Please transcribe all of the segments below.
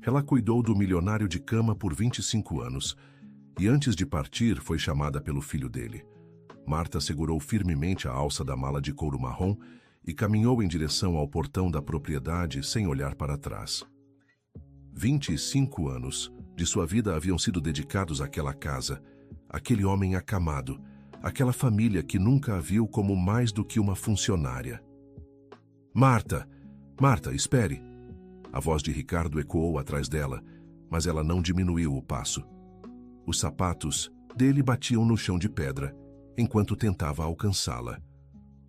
Ela cuidou do milionário de cama por 25 anos e antes de partir foi chamada pelo filho dele. Marta segurou firmemente a alça da mala de couro marrom e caminhou em direção ao portão da propriedade sem olhar para trás. 25 anos de sua vida haviam sido dedicados àquela casa, aquele homem acamado, aquela família que nunca a viu como mais do que uma funcionária. Marta! Marta, espere! A voz de Ricardo ecoou atrás dela, mas ela não diminuiu o passo. Os sapatos dele batiam no chão de pedra, enquanto tentava alcançá-la.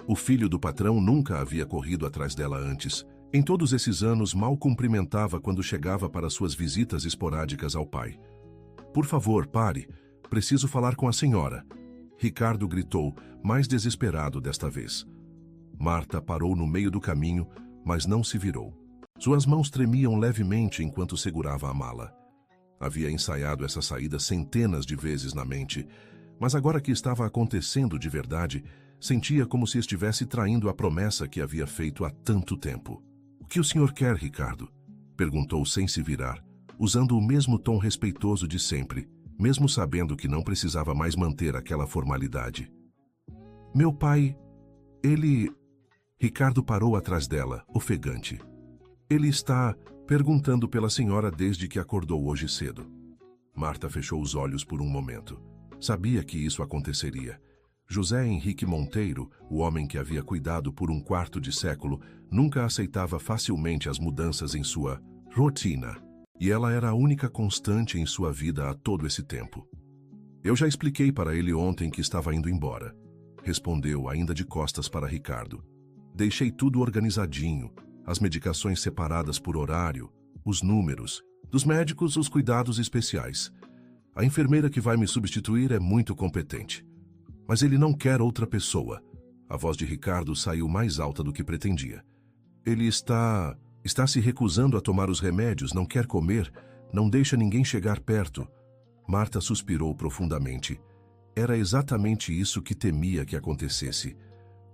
O filho do patrão nunca havia corrido atrás dela antes. Em todos esses anos, mal cumprimentava quando chegava para suas visitas esporádicas ao pai. Por favor, pare. Preciso falar com a senhora. Ricardo gritou, mais desesperado desta vez. Marta parou no meio do caminho, mas não se virou. Suas mãos tremiam levemente enquanto segurava a mala. Havia ensaiado essa saída centenas de vezes na mente, mas agora que estava acontecendo de verdade, sentia como se estivesse traindo a promessa que havia feito há tanto tempo. — O que o senhor quer, Ricardo? Perguntou sem se virar, usando o mesmo tom respeitoso de sempre, mesmo sabendo que não precisava mais manter aquela formalidade. — Meu pai, ele... Ricardo parou atrás dela, ofegante. Ele está perguntando pela senhora desde que acordou hoje cedo. Marta fechou os olhos por um momento. Sabia que isso aconteceria. José Henrique Monteiro, o homem que havia cuidado por um quarto de século, nunca aceitava facilmente as mudanças em sua rotina. E ela era a única constante em sua vida há todo esse tempo. Eu já expliquei para ele ontem que estava indo embora. Respondeu, ainda de costas para Ricardo. Deixei tudo organizadinho. As medicações separadas por horário, os números, dos médicos os cuidados especiais. A enfermeira que vai me substituir é muito competente. Mas ele não quer outra pessoa. A voz de Ricardo saiu mais alta do que pretendia. Ele está se recusando a tomar os remédios, não quer comer, não deixa ninguém chegar perto. Marta suspirou profundamente. Era exatamente isso que temia que acontecesse.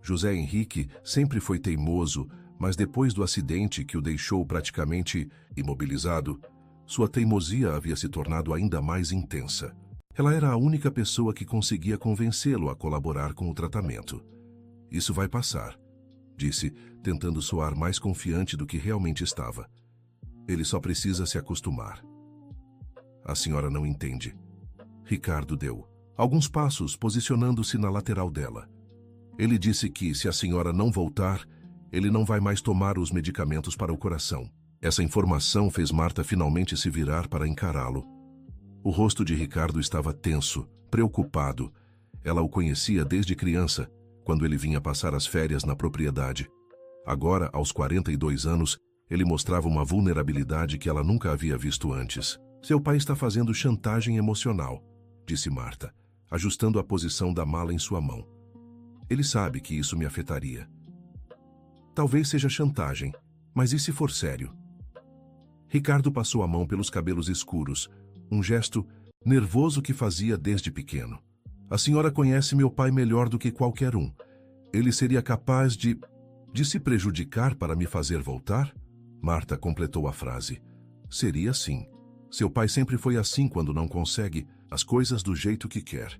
José Henrique sempre foi teimoso, mas depois do acidente que o deixou praticamente imobilizado, sua teimosia havia se tornado ainda mais intensa. Ela era a única pessoa que conseguia convencê-lo a colaborar com o tratamento. Isso vai passar, disse, tentando soar mais confiante do que realmente estava. Ele só precisa se acostumar. A senhora não entende. Ricardo deu alguns passos, posicionando-se na lateral dela. Ele disse que, se a senhora não voltar, ele não vai mais tomar os medicamentos para o coração. Essa informação fez Marta finalmente se virar para encará-lo. O rosto de Ricardo estava tenso, preocupado. Ela o conhecia desde criança, quando ele vinha passar as férias na propriedade. Agora, aos 42 anos, ele mostrava uma vulnerabilidade que ela nunca havia visto antes. Seu pai está fazendo chantagem emocional, disse Marta, ajustando a posição da mala em sua mão. Ele sabe que isso me afetaria. Talvez seja chantagem, mas e se for sério? Ricardo passou a mão pelos cabelos escuros, um gesto nervoso que fazia desde pequeno. A senhora conhece meu pai melhor do que qualquer um. Ele seria capaz de se prejudicar para me fazer voltar? Marta completou a frase. Seria sim. Seu pai sempre foi assim quando não consegue as coisas do jeito que quer.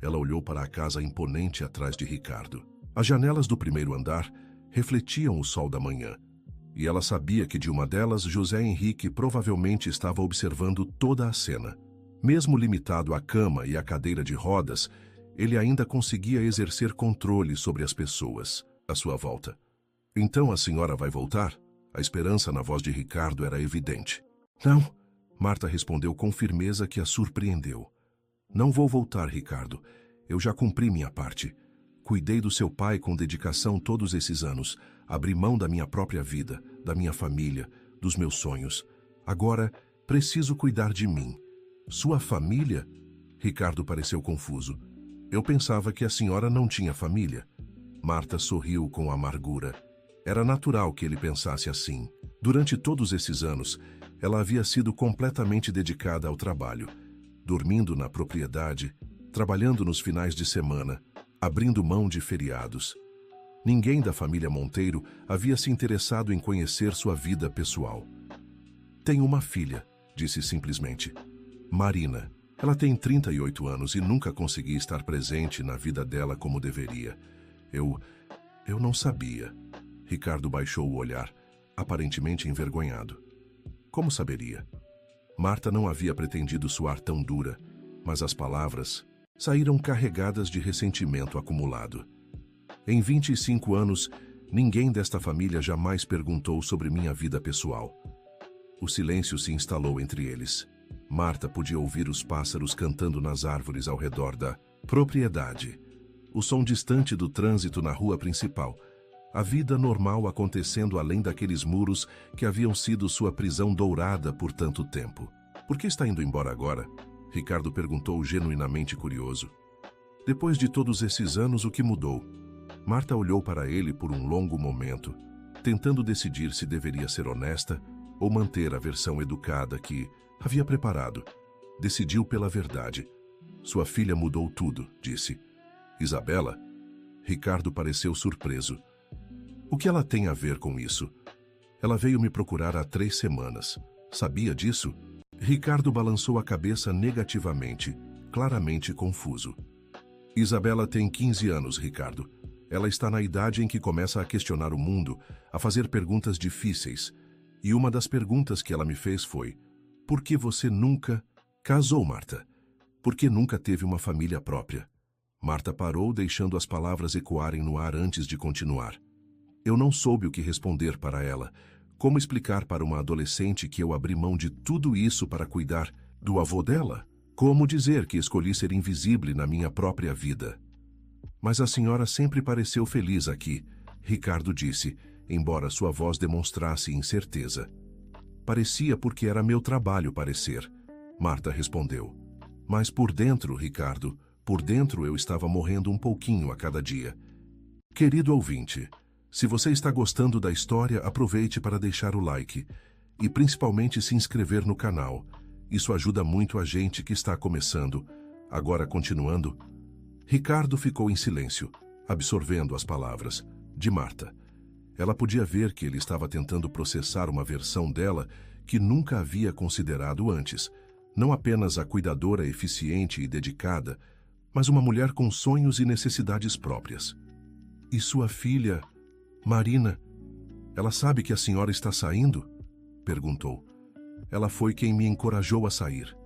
Ela olhou para a casa imponente atrás de Ricardo. As janelas do primeiro andar refletiam o sol da manhã, e ela sabia que de uma delas José Henrique provavelmente estava observando toda a cena. Mesmo limitado à cama e à cadeira de rodas, ele ainda conseguia exercer controle sobre as pessoas à sua volta. Então a senhora vai voltar? A esperança na voz de Ricardo era evidente. Não, Marta respondeu com firmeza que a surpreendeu. Não vou voltar, Ricardo. Eu já cumpri minha parte. Cuidei do seu pai com dedicação todos esses anos. Abri mão da minha própria vida, da minha família, dos meus sonhos. Agora, preciso cuidar de mim. Sua família? Ricardo pareceu confuso. Eu pensava que a senhora não tinha família. Marta sorriu com amargura. Era natural que ele pensasse assim. Durante todos esses anos, ela havia sido completamente dedicada ao trabalho, dormindo na propriedade, trabalhando nos finais de semana, abrindo mão de feriados. Ninguém da família Monteiro havia se interessado em conhecer sua vida pessoal. Tenho uma filha, disse simplesmente. Marina. Ela tem 38 anos e nunca consegui estar presente na vida dela como deveria. Eu não sabia. Ricardo baixou o olhar, aparentemente envergonhado. Como saberia? Marta não havia pretendido soar tão dura, mas as palavras saíram carregadas de ressentimento acumulado. Em 25 anos, ninguém desta família jamais perguntou sobre minha vida pessoal. O silêncio se instalou entre eles. Marta podia ouvir os pássaros cantando nas árvores ao redor da propriedade. O som distante do trânsito na rua principal. A vida normal acontecendo além daqueles muros que haviam sido sua prisão dourada por tanto tempo. Por que está indo embora agora? Ricardo perguntou genuinamente curioso. Depois de todos esses anos, o que mudou? Marta olhou para ele por um longo momento, tentando decidir se deveria ser honesta ou manter a versão educada que havia preparado. Decidiu pela verdade. Sua filha mudou tudo, disse. Isabela? Ricardo pareceu surpreso. O que ela tem a ver com isso? Ela veio me procurar há 3 semanas. Sabia disso? Ricardo balançou a cabeça negativamente, claramente confuso. Isabela tem 15 anos, Ricardo. Ela está na idade em que começa a questionar o mundo, a fazer perguntas difíceis. E uma das perguntas que ela me fez foi: por que você nunca casou, Marta? Por que nunca teve uma família própria? Marta parou, deixando as palavras ecoarem no ar antes de continuar. Eu não soube o que responder para ela. Como explicar para uma adolescente que eu abri mão de tudo isso para cuidar do avô dela? Como dizer que escolhi ser invisível na minha própria vida? Mas a senhora sempre pareceu feliz aqui, Ricardo disse, embora sua voz demonstrasse incerteza. Parecia porque era meu trabalho parecer, Marta respondeu. Mas por dentro, Ricardo, por dentro eu estava morrendo um pouquinho a cada dia. Querido ouvinte, se você está gostando da história, aproveite para deixar o like e principalmente se inscrever no canal. Isso ajuda muito a gente que está começando. Agora, continuando. Ricardo ficou em silêncio, absorvendo as palavras de Marta. Ela podia ver que ele estava tentando processar uma versão dela que nunca havia considerado antes. Não apenas a cuidadora eficiente e dedicada, mas uma mulher com sonhos e necessidades próprias. E sua filha, Marina, ela sabe que a senhora está saindo? Perguntou. Ela foi quem me encorajou a sair.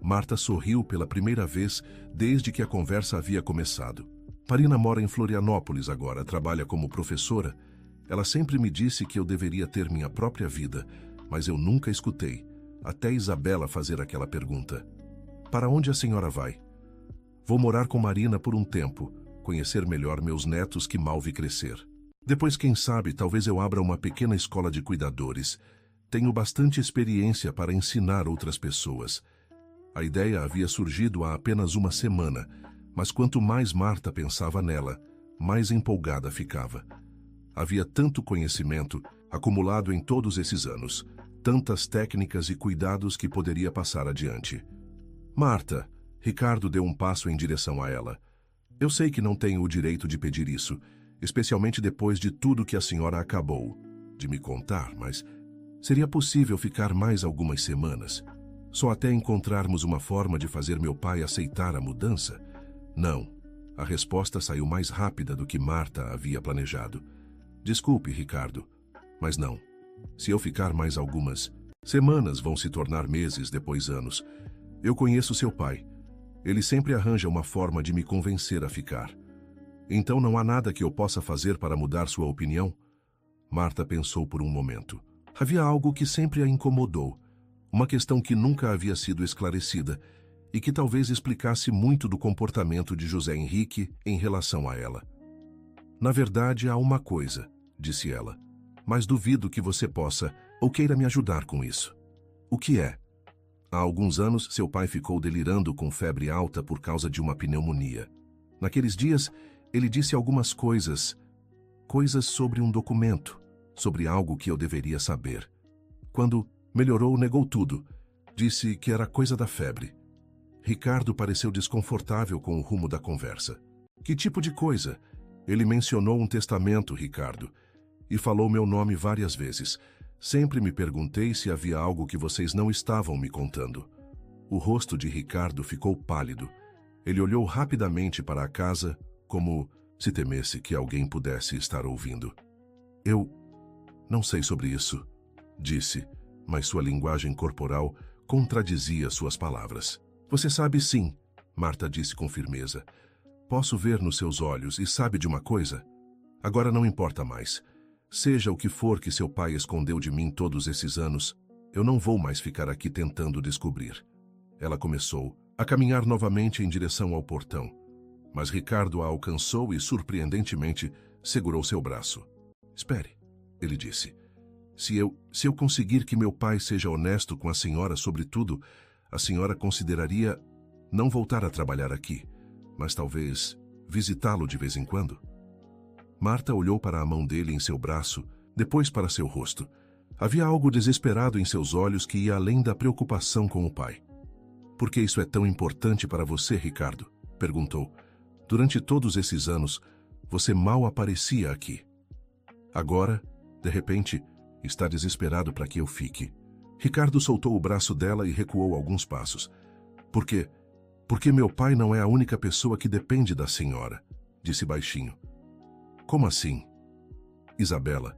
Marta sorriu pela primeira vez desde que a conversa havia começado. Marina mora em Florianópolis agora, trabalha como professora. Ela sempre me disse que eu deveria ter minha própria vida, mas eu nunca escutei, até Isabela fazer aquela pergunta. Para onde a senhora vai? Vou morar com Marina por um tempo, conhecer melhor meus netos que mal vi crescer. Depois, quem sabe, talvez eu abra uma pequena escola de cuidadores. Tenho bastante experiência para ensinar outras pessoas. A ideia havia surgido há apenas uma semana, mas quanto mais Marta pensava nela, mais empolgada ficava. Havia tanto conhecimento acumulado em todos esses anos, tantas técnicas e cuidados que poderia passar adiante. Marta, Ricardo deu um passo em direção a ela. Eu sei que não tenho o direito de pedir isso, especialmente depois de tudo que a senhora acabou de me contar, mas seria possível ficar mais algumas semanas? Só até encontrarmos uma forma de fazer meu pai aceitar a mudança? Não. A resposta saiu mais rápida do que Marta havia planejado. Desculpe, Ricardo, mas não. Se eu ficar mais algumas semanas, vão se tornar meses, depois anos. Eu conheço seu pai. Ele sempre arranja uma forma de me convencer a ficar. Então não há nada que eu possa fazer para mudar sua opinião? Marta pensou por um momento. Havia algo que sempre a incomodou. Uma questão que nunca havia sido esclarecida e que talvez explicasse muito do comportamento de José Henrique em relação a ela. Na verdade, há uma coisa, disse ela, mas duvido que você possa ou queira me ajudar com isso. O que é? Há alguns anos, seu pai ficou delirando com febre alta por causa de uma pneumonia. Naqueles dias, ele disse algumas coisas sobre um documento, sobre algo que eu deveria saber. Quando melhorou, negou tudo. Disse que era coisa da febre. Ricardo pareceu desconfortável com o rumo da conversa. Que tipo de coisa? Ele mencionou um testamento, Ricardo, e falou meu nome várias vezes. Sempre me perguntei se havia algo que vocês não estavam me contando. O rosto de Ricardo ficou pálido. Ele olhou rapidamente para a casa, como se temesse que alguém pudesse estar ouvindo. Eu não sei sobre isso, disse, mas sua linguagem corporal contradizia suas palavras. Você sabe sim, Marta disse com firmeza. Posso ver nos seus olhos e sabe de uma coisa? Agora não importa mais. Seja o que for que seu pai escondeu de mim todos esses anos, eu não vou mais ficar aqui tentando descobrir. Ela começou a caminhar novamente em direção ao portão, mas Ricardo a alcançou e, surpreendentemente, segurou seu braço. Espere, ele disse. Se eu conseguir que meu pai seja honesto com a senhora sobre tudo, a senhora consideraria não voltar a trabalhar aqui, mas talvez visitá-lo de vez em quando? Marta olhou para a mão dele em seu braço, depois para seu rosto. Havia algo desesperado em seus olhos que ia além da preocupação com o pai. Por que isso é tão importante para você, Ricardo? Perguntou. Durante todos esses anos, você mal aparecia aqui. Agora, de repente, está desesperado para que eu fique. Ricardo soltou o braço dela e recuou alguns passos. Por quê? Porque meu pai não é a única pessoa que depende da senhora, disse baixinho. Como assim? Isabela,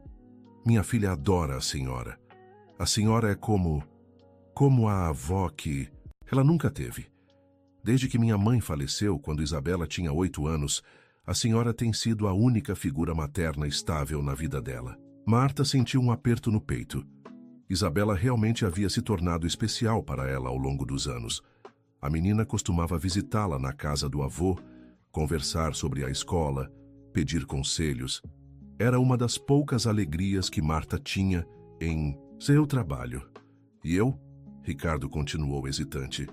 minha filha adora a senhora. A senhora é como a avó que ela nunca teve. Desde que minha mãe faleceu, quando Isabela tinha 8 anos, a senhora tem sido a única figura materna estável na vida dela. Marta sentiu um aperto no peito. Isabela realmente havia se tornado especial para ela ao longo dos anos. A menina costumava visitá-la na casa do avô, conversar sobre a escola, pedir conselhos. Era uma das poucas alegrias que Marta tinha em seu trabalho. E eu? Ricardo continuou hesitante.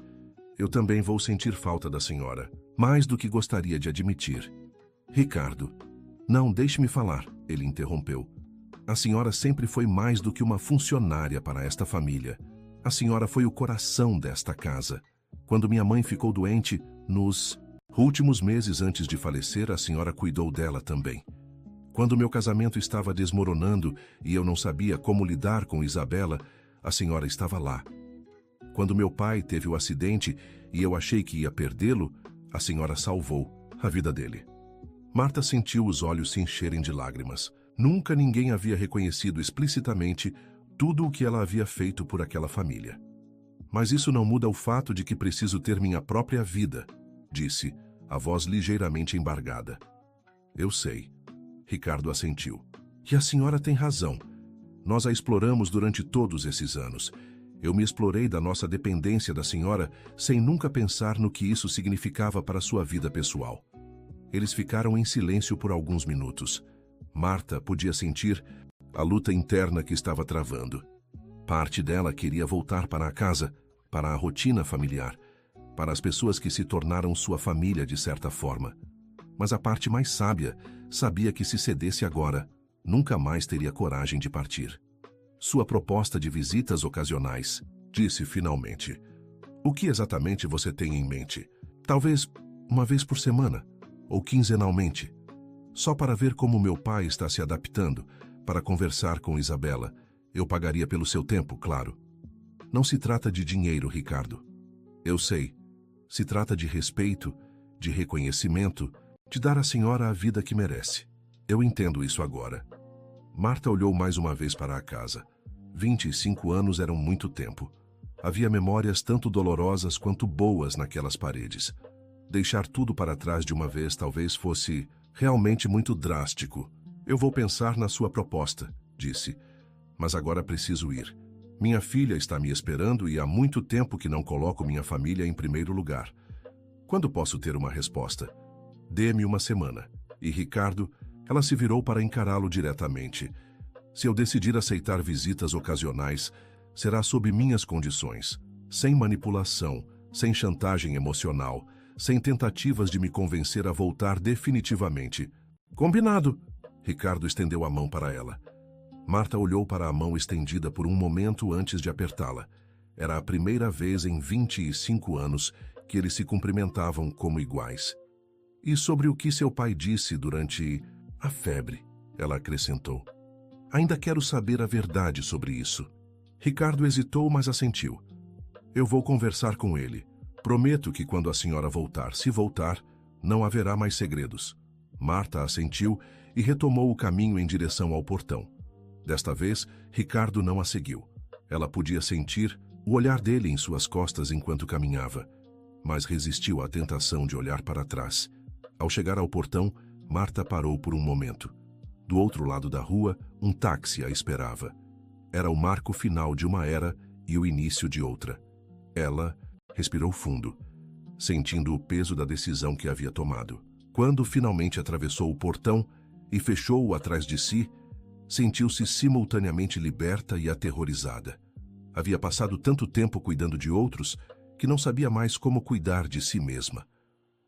Eu também vou sentir falta da senhora, mais do que gostaria de admitir. Ricardo, não, deixe-me falar, ele interrompeu. A senhora sempre foi mais do que uma funcionária para esta família. A senhora foi o coração desta casa. Quando minha mãe ficou doente, nos últimos meses antes de falecer, a senhora cuidou dela também. Quando meu casamento estava desmoronando e eu não sabia como lidar com Isabela, a senhora estava lá. Quando meu pai teve o acidente e eu achei que ia perdê-lo, a senhora salvou a vida dele. Marta sentiu os olhos se encherem de lágrimas. Nunca ninguém havia reconhecido explicitamente tudo o que ela havia feito por aquela família. Mas isso não muda o fato de que preciso ter minha própria vida, disse, a voz ligeiramente embargada. Eu sei. Ricardo assentiu. E a senhora tem razão. Nós a exploramos durante todos esses anos. Eu me explorei da nossa dependência da senhora sem nunca pensar no que isso significava para sua vida pessoal. Eles ficaram em silêncio por alguns minutos. Marta podia sentir a luta interna que estava travando. Parte dela queria voltar para a casa, para a rotina familiar, para as pessoas que se tornaram sua família de certa forma. Mas a parte mais sábia sabia que se cedesse agora, nunca mais teria coragem de partir. Sua proposta de visitas ocasionais, disse finalmente. O que exatamente você tem em mente? Talvez uma vez por semana, ou quinzenalmente. Só para ver como meu pai está se adaptando, para conversar com Isabela. Eu pagaria pelo seu tempo, claro. Não se trata de dinheiro, Ricardo. Eu sei. Se trata de respeito, de reconhecimento, de dar à senhora a vida que merece. Eu entendo isso agora. Marta olhou mais uma vez para a casa. 25 anos eram muito tempo. Havia memórias tanto dolorosas quanto boas naquelas paredes. Deixar tudo para trás de uma vez talvez fosse realmente muito drástico. Eu vou pensar na sua proposta, disse. Mas agora preciso ir. Minha filha está me esperando e há muito tempo que não coloco minha família em primeiro lugar. Quando posso ter uma resposta? Dê-me uma semana. E Ricardo, ela se virou para encará-lo diretamente. Se eu decidir aceitar visitas ocasionais, será sob minhas condições, sem manipulação, sem chantagem emocional, sem tentativas de me convencer a voltar definitivamente. Combinado! Ricardo estendeu a mão para ela. Marta olhou para a mão estendida por um momento antes de apertá-la. Era a primeira vez em 25 anos que eles se cumprimentavam como iguais. E sobre o que seu pai disse durante a febre, ela acrescentou. Ainda quero saber a verdade sobre isso. Ricardo hesitou, mas assentiu. Eu vou conversar com ele. Prometo que quando a senhora voltar, se voltar, não haverá mais segredos. Marta assentiu e retomou o caminho em direção ao portão. Desta vez, Ricardo não a seguiu. Ela podia sentir o olhar dele em suas costas enquanto caminhava, mas resistiu à tentação de olhar para trás. Ao chegar ao portão, Marta parou por um momento. Do outro lado da rua, um táxi a esperava. Era o marco final de uma era e o início de outra. Ela respirou fundo, sentindo o peso da decisão que havia tomado. Quando finalmente atravessou o portão e fechou-o atrás de si, sentiu-se simultaneamente liberta e aterrorizada. Havia passado tanto tempo cuidando de outros que não sabia mais como cuidar de si mesma.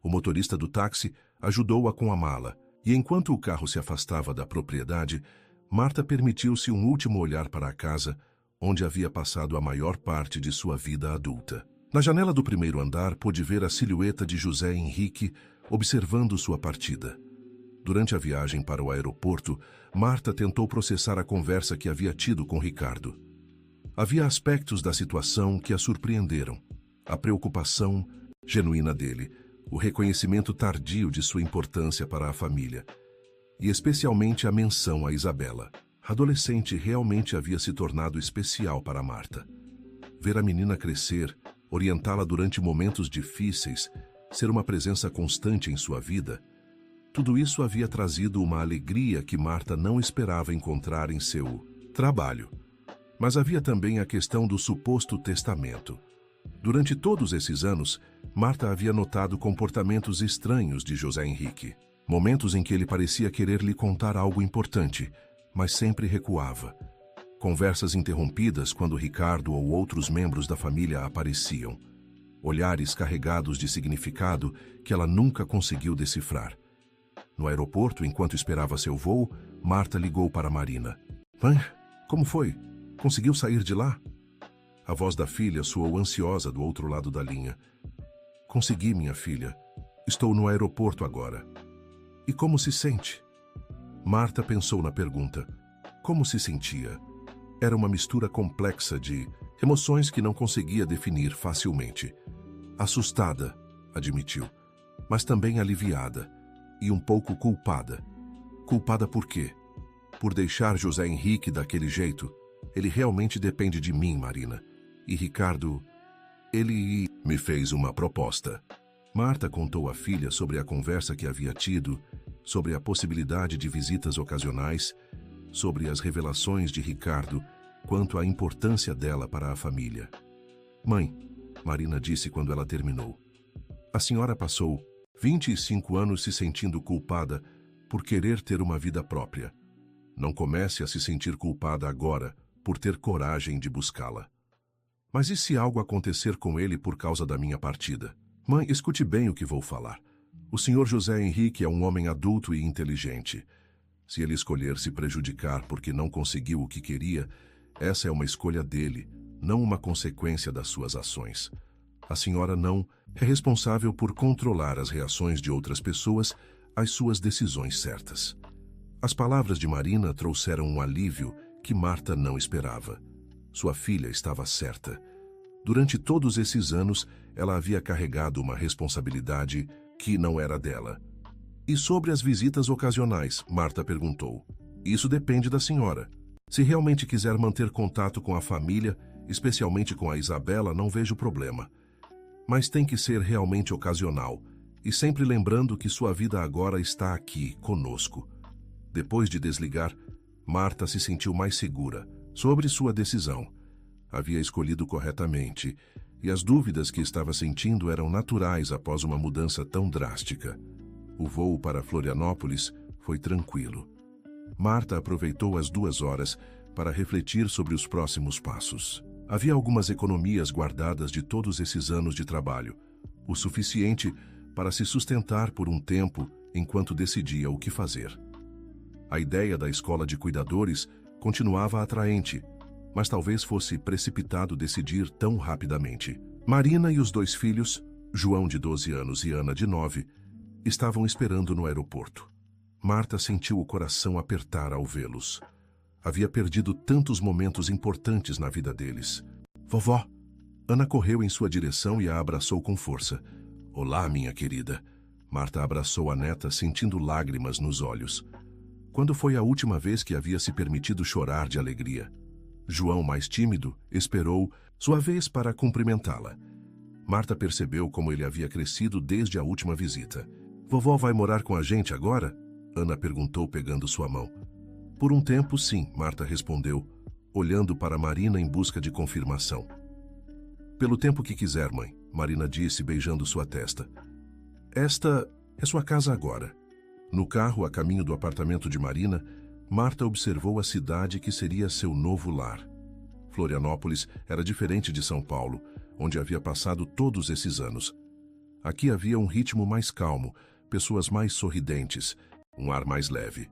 O motorista do táxi ajudou-a com a mala, e enquanto o carro se afastava da propriedade, Marta permitiu-se um último olhar para a casa, onde havia passado a maior parte de sua vida adulta. Na janela do primeiro andar, pôde ver a silhueta de José Henrique observando sua partida. Durante a viagem para o aeroporto, Marta tentou processar a conversa que havia tido com Ricardo. Havia aspectos da situação que a surpreenderam. A preocupação genuína dele, o reconhecimento tardio de sua importância para a família, e especialmente a menção a Isabela. A adolescente realmente havia se tornado especial para Marta. Ver a menina crescer, orientá-la durante momentos difíceis, ser uma presença constante em sua vida, tudo isso havia trazido uma alegria que Marta não esperava encontrar em seu trabalho. Mas havia também a questão do suposto testamento. Durante todos esses anos, Marta havia notado comportamentos estranhos de José Henrique. Momentos em que ele parecia querer lhe contar algo importante, mas sempre recuava. Conversas interrompidas quando Ricardo ou outros membros da família apareciam. Olhares carregados de significado que ela nunca conseguiu decifrar. No aeroporto, enquanto esperava seu voo, Marta ligou para Marina. Mãe, como foi? Conseguiu sair de lá? A voz da filha soou ansiosa do outro lado da linha. Consegui, minha filha. Estou no aeroporto agora. E como se sente? Marta pensou na pergunta. Como se sentia? Era uma mistura complexa de emoções que não conseguia definir facilmente. Assustada, admitiu, mas também aliviada e um pouco culpada. Culpada por quê? Por deixar José Henrique daquele jeito? Ele realmente depende de mim, Marina. E Ricardo, ele me fez uma proposta. Marta contou à filha sobre a conversa que havia tido, sobre a possibilidade de visitas ocasionais, sobre as revelações de Ricardo quanto à importância dela para a família. Mãe, Marina disse quando ela terminou, a senhora passou 25 anos se sentindo culpada por querer ter uma vida própria. Não comece a se sentir culpada agora por ter coragem de buscá-la. Mas e se algo acontecer com ele por causa da minha partida? Mãe, escute bem o que vou falar. O senhor José Henrique é um homem adulto e inteligente. Se ele escolher se prejudicar porque não conseguiu o que queria, essa é uma escolha dele, não uma consequência das suas ações. A senhora não é responsável por controlar as reações de outras pessoas às suas decisões certas. As palavras de Marina trouxeram um alívio que Marta não esperava. Sua filha estava certa. Durante todos esses anos, ela havia carregado uma responsabilidade que não era dela. E sobre as visitas ocasionais, Marta perguntou. Isso depende da senhora. Se realmente quiser manter contato com a família, especialmente com a Isabela, não vejo problema. Mas tem que ser realmente ocasional, e sempre lembrando que sua vida agora está aqui, conosco. Depois de desligar, Marta se sentiu mais segura sobre sua decisão. Havia escolhido corretamente, e as dúvidas que estava sentindo eram naturais após uma mudança tão drástica. O voo para Florianópolis foi tranquilo. Marta aproveitou as 2 horas para refletir sobre os próximos passos. Havia algumas economias guardadas de todos esses anos de trabalho, o suficiente para se sustentar por um tempo enquanto decidia o que fazer. A ideia da escola de cuidadores continuava atraente, mas talvez fosse precipitado decidir tão rapidamente. Marina e os 2 filhos, João de 12 anos e Ana de 9, estavam esperando no aeroporto. Marta sentiu o coração apertar ao vê-los. Havia perdido tantos momentos importantes na vida deles. Vovó! Ana correu em sua direção e a abraçou com força. Olá, minha querida. Marta abraçou a neta, sentindo lágrimas nos olhos. Quando foi a última vez que havia se permitido chorar de alegria? João, mais tímido, esperou sua vez para cumprimentá-la. Marta percebeu como ele havia crescido desde a última visita. Vovó vai morar com a gente agora? Ana perguntou, pegando sua mão. Por um tempo, sim, Marta respondeu, olhando para Marina em busca de confirmação. Pelo tempo que quiser, mãe, Marina disse, beijando sua testa. Esta é sua casa agora. No carro, a caminho do apartamento de Marina, Marta observou a cidade que seria seu novo lar. Florianópolis era diferente de São Paulo, onde havia passado todos esses anos. Aqui havia um ritmo mais calmo, pessoas mais sorridentes, um ar mais leve.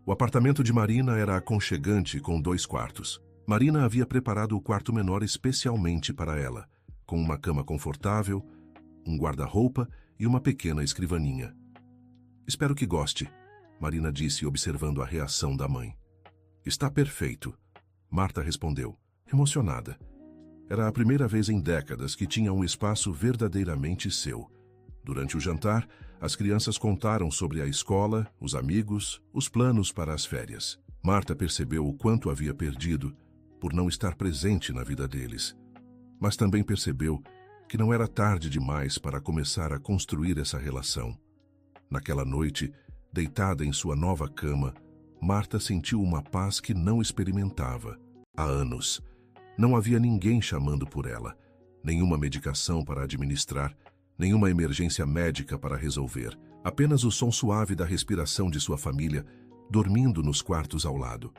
O apartamento de Marina era aconchegante, com 2 quartos. Marina havia preparado o quarto menor especialmente para ela, com uma cama confortável, um guarda-roupa e uma pequena escrivaninha. Espero que goste, Marina disse, observando a reação da mãe. Está perfeito, Marta respondeu, emocionada. Era a primeira vez em décadas que tinha um espaço verdadeiramente seu. Durante o jantar, as crianças contaram sobre a escola, os amigos, os planos para as férias. Marta percebeu o quanto havia perdido por não estar presente na vida deles. Mas também percebeu que não era tarde demais para começar a construir essa relação. Naquela noite, deitada em sua nova cama, Marta sentiu uma paz que não experimentava há anos. Não havia ninguém chamando por ela, nenhuma medicação para administrar, nenhuma emergência médica para resolver, apenas o som suave da respiração de sua família, dormindo nos quartos ao lado.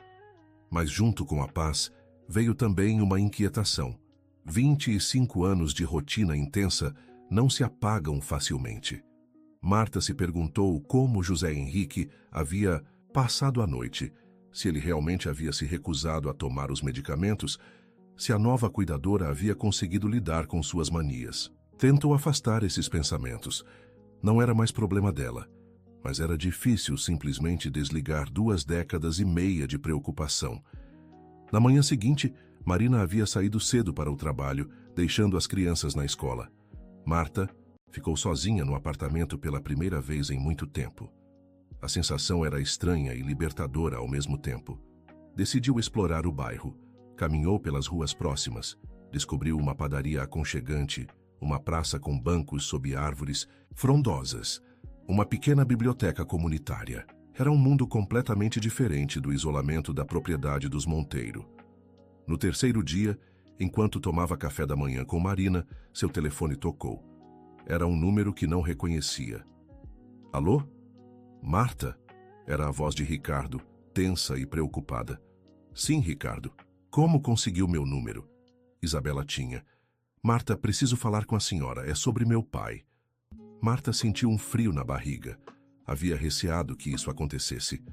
Mas junto com a paz, veio também uma inquietação. 25 anos de rotina intensa não se apagam facilmente. Marta se perguntou como José Henrique havia passado a noite, se ele realmente havia se recusado a tomar os medicamentos, se a nova cuidadora havia conseguido lidar com suas manias. Tentou afastar esses pensamentos. Não era mais problema dela, mas era difícil simplesmente desligar 2 décadas e meia de preocupação. Na manhã seguinte, Marina havia saído cedo para o trabalho, deixando as crianças na escola. Marta ficou sozinha no apartamento pela primeira vez em muito tempo. A sensação era estranha e libertadora ao mesmo tempo. Decidiu explorar o bairro. Caminhou pelas ruas próximas, descobriu uma padaria aconchegante, uma praça com bancos sob árvores frondosas, uma pequena biblioteca comunitária. Era um mundo completamente diferente do isolamento da propriedade dos Monteiro. No 3º dia, enquanto tomava café da manhã com Marina, seu telefone tocou. Era um número que não reconhecia. Alô? Marta? Era a voz de Ricardo, tensa e preocupada. Sim, Ricardo. Como conseguiu meu número? Isabela tinha. Marta, preciso falar com a senhora. É sobre meu pai. Marta sentiu um frio na barriga. Havia receado que isso acontecesse.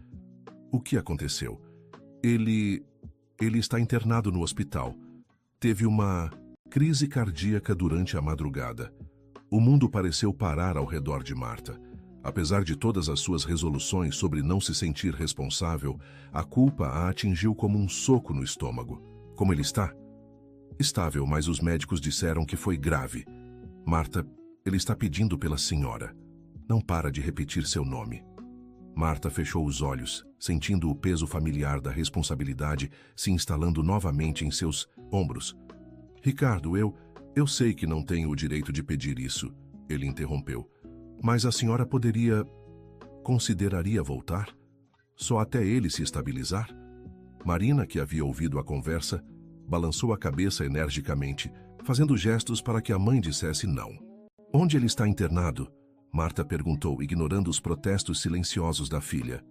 O que aconteceu? Ele está internado no hospital. Teve uma crise cardíaca durante a madrugada. O mundo pareceu parar ao redor de Marta. Apesar de todas as suas resoluções sobre não se sentir responsável, a culpa a atingiu como um soco no estômago. Como ele está? Estável, mas os médicos disseram que foi grave. Marta, ele está pedindo pela senhora. Não para de repetir seu nome. Marta fechou os olhos, sentindo o peso familiar da responsabilidade se instalando novamente em seus ombros. Ricardo, eu sei que não tenho o direito de pedir isso, ele interrompeu. Mas a senhora consideraria voltar? Só até ele se estabilizar? Marina, que havia ouvido a conversa, balançou a cabeça energicamente, fazendo gestos para que a mãe dissesse não. Onde ele está internado? Marta perguntou, ignorando os protestos silenciosos da filha.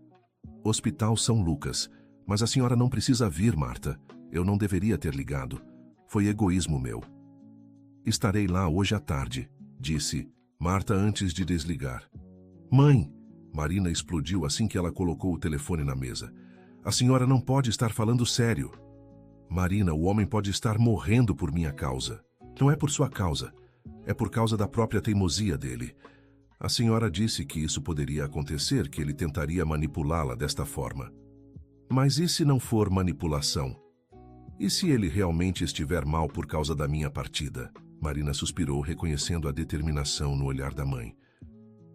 Hospital São Lucas. Mas a senhora não precisa vir, Marta. Eu não deveria ter ligado. Foi egoísmo meu. Estarei lá hoje à tarde, disse Marta antes de desligar. Mãe! Marina explodiu assim que ela colocou o telefone na mesa. A senhora não pode estar falando sério. Marina, o homem pode estar morrendo por minha causa. Não é por sua causa. É por causa da própria teimosia dele. A senhora disse que isso poderia acontecer, que ele tentaria manipulá-la desta forma. Mas e se não for manipulação? E se ele realmente estiver mal por causa da minha partida? Marina suspirou, reconhecendo a determinação no olhar da mãe.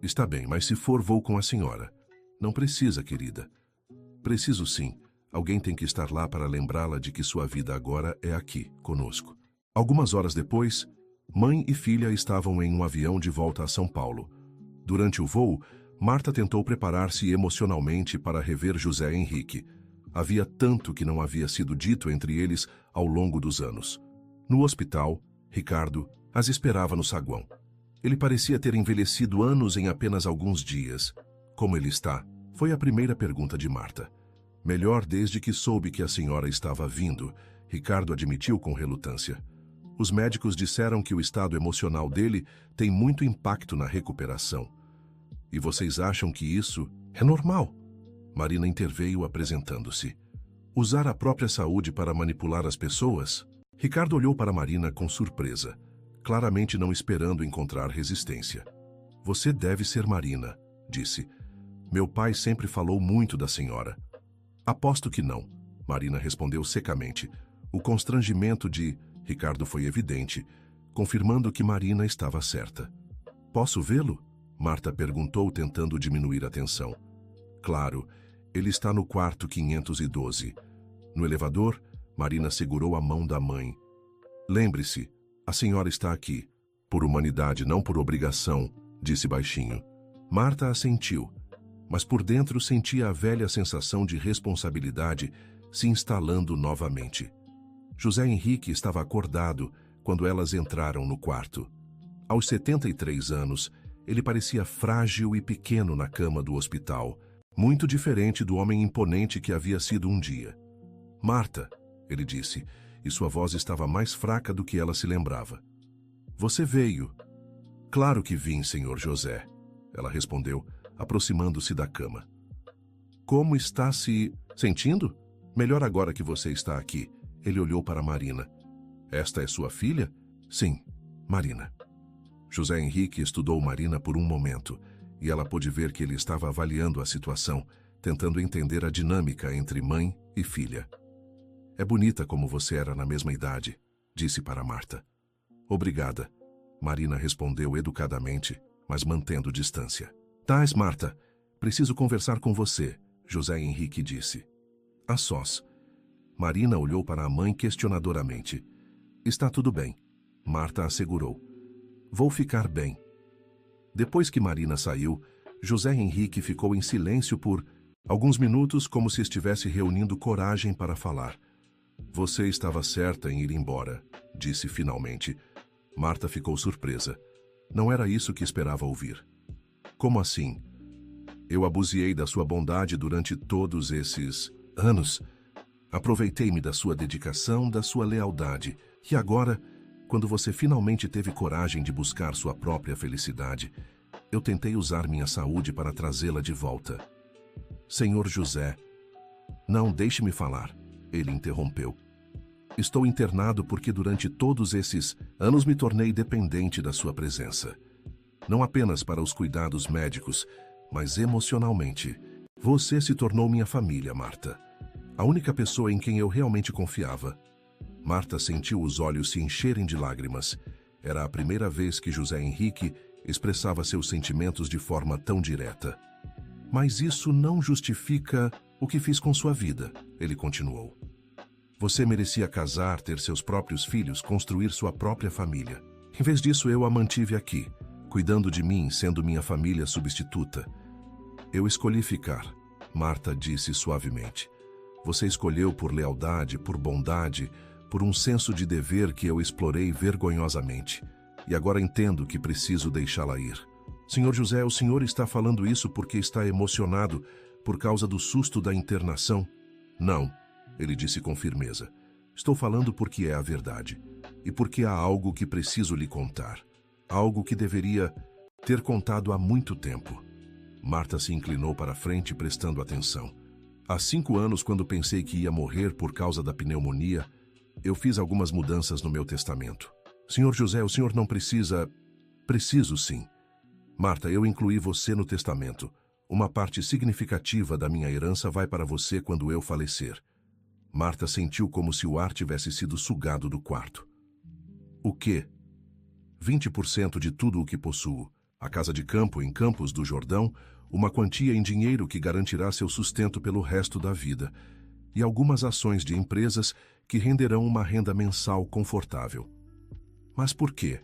Está bem, mas se for, vou com a senhora. Não precisa, querida. Preciso sim. Alguém tem que estar lá para lembrá-la de que sua vida agora é aqui, conosco. Algumas horas depois, mãe e filha estavam em um avião de volta a São Paulo. Durante o voo, Marta tentou preparar-se emocionalmente para rever José Henrique. Havia tanto que não havia sido dito entre eles ao longo dos anos. No hospital, Ricardo as esperava no saguão. Ele parecia ter envelhecido anos em apenas alguns dias. Como ele está? Foi a primeira pergunta de Marta. Melhor desde que soube que a senhora estava vindo, Ricardo admitiu com relutância. Os médicos disseram que o estado emocional dele tem muito impacto na recuperação. E vocês acham que isso é normal? Marina interveio apresentando-se. Usar a própria saúde para manipular as pessoas? Ricardo olhou para Marina com surpresa, claramente não esperando encontrar resistência. Você deve ser Marina, disse. Meu pai sempre falou muito da senhora. Aposto que não, Marina respondeu secamente. O constrangimento de Ricardo foi evidente, confirmando que Marina estava certa. Posso vê-lo? Marta perguntou, tentando diminuir a tensão. Claro, ele está no quarto 512. No elevador, Marina segurou a mão da mãe. Lembre-se, a senhora está aqui. Por humanidade, não por obrigação, disse baixinho. Marta assentiu, mas por dentro sentia a velha sensação de responsabilidade se instalando novamente. José Henrique estava acordado quando elas entraram no quarto. Aos 73 anos, ele parecia frágil e pequeno na cama do hospital, muito diferente do homem imponente que havia sido um dia. Marta, ele disse, e sua voz estava mais fraca do que ela se lembrava. Você veio. Claro que vim, senhor José, ela respondeu, aproximando-se da cama. Como está se sentindo? Melhor agora que você está aqui. Ele olhou para Marina. Esta é sua filha? Sim, Marina. José Henrique estudou Marina por um momento, e ela pôde ver que ele estava avaliando a situação, tentando entender a dinâmica entre mãe e filha. É bonita como você era na mesma idade, disse para Marta. Obrigada, Marina respondeu educadamente, mas mantendo distância. Tais, Marta, preciso conversar com você, José Henrique disse. A sós. Marina olhou para a mãe questionadoramente. Está tudo bem, Marta assegurou. Vou ficar bem. Depois que Marina saiu, José Henrique ficou em silêncio por alguns minutos, como se estivesse reunindo coragem para falar. Você estava certa em ir embora, disse finalmente. Marta ficou surpresa. Não era isso que esperava ouvir. Como assim? Eu abusei da sua bondade durante todos esses anos. Aproveitei-me da sua dedicação, da sua lealdade. E agora, quando você finalmente teve coragem de buscar sua própria felicidade, eu tentei usar minha saúde para trazê-la de volta. Senhor José... Não, deixe-me falar, ele interrompeu. Estou internado porque durante todos esses anos me tornei dependente da sua presença. Não apenas para os cuidados médicos, mas emocionalmente. Você se tornou minha família, Marta. A única pessoa em quem eu realmente confiava. Marta sentiu os olhos se encherem de lágrimas. Era a primeira vez que José Henrique expressava seus sentimentos de forma tão direta. Mas isso não justifica o que fiz com sua vida, ele continuou. Você merecia casar, ter seus próprios filhos, construir sua própria família. Em vez disso, eu a mantive aqui, cuidando de mim, sendo minha família substituta. Eu escolhi ficar, Marta disse suavemente. Você escolheu por lealdade, por bondade, por um senso de dever que eu explorei vergonhosamente. E agora entendo que preciso deixá-la ir. Senhor José, o senhor está falando isso porque está emocionado por causa do susto da internação? Não, ele disse com firmeza. Estou falando porque é a verdade. E porque há algo que preciso lhe contar. Algo que deveria ter contado há muito tempo. Marta se inclinou para a frente, prestando atenção. Há 5 anos, quando pensei que ia morrer por causa da pneumonia, eu fiz algumas mudanças no meu testamento. Senhor José, o senhor não precisa... Preciso sim. Marta, eu incluí você no testamento. Uma parte significativa da minha herança vai para você quando eu falecer. Marta sentiu como se o ar tivesse sido sugado do quarto. O quê? 20% de tudo o que possuo. A casa de campo em Campos do Jordão, uma quantia em dinheiro que garantirá seu sustento pelo resto da vida, e algumas ações de empresas que renderão uma renda mensal confortável. Mas por quê?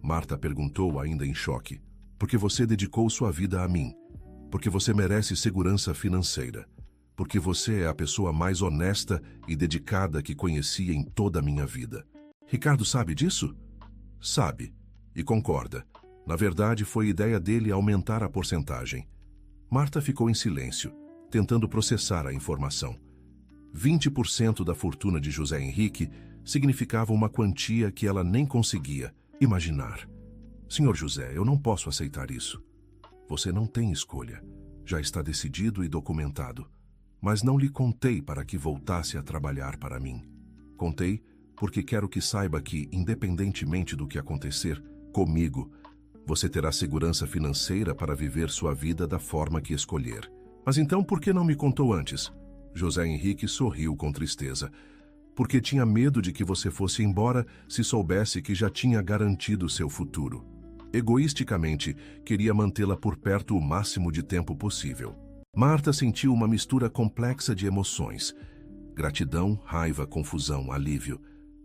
Marta perguntou, ainda em choque. Porque você dedicou sua vida a mim. Porque você merece segurança financeira. Porque você é a pessoa mais honesta e dedicada que conheci em toda a minha vida. Ricardo sabe disso? Sabe. E concorda. Na verdade, foi ideia dele aumentar a porcentagem. Marta ficou em silêncio, tentando processar a informação. 20% da fortuna de José Henrique significava uma quantia que ela nem conseguia imaginar. Senhor José, eu não posso aceitar isso. Você não tem escolha. Já está decidido e documentado. Mas não lhe contei para que voltasse a trabalhar para mim. Contei porque quero que saiba que, independentemente do que acontecer comigo, você terá segurança financeira para viver sua vida da forma que escolher. Mas então por que não me contou antes? José Henrique sorriu com tristeza. Porque tinha medo de que você fosse embora se soubesse que já tinha garantido seu futuro. Egoisticamente, queria mantê-la por perto o máximo de tempo possível. Marta sentiu uma mistura complexa de emoções. Gratidão, raiva, confusão, alívio.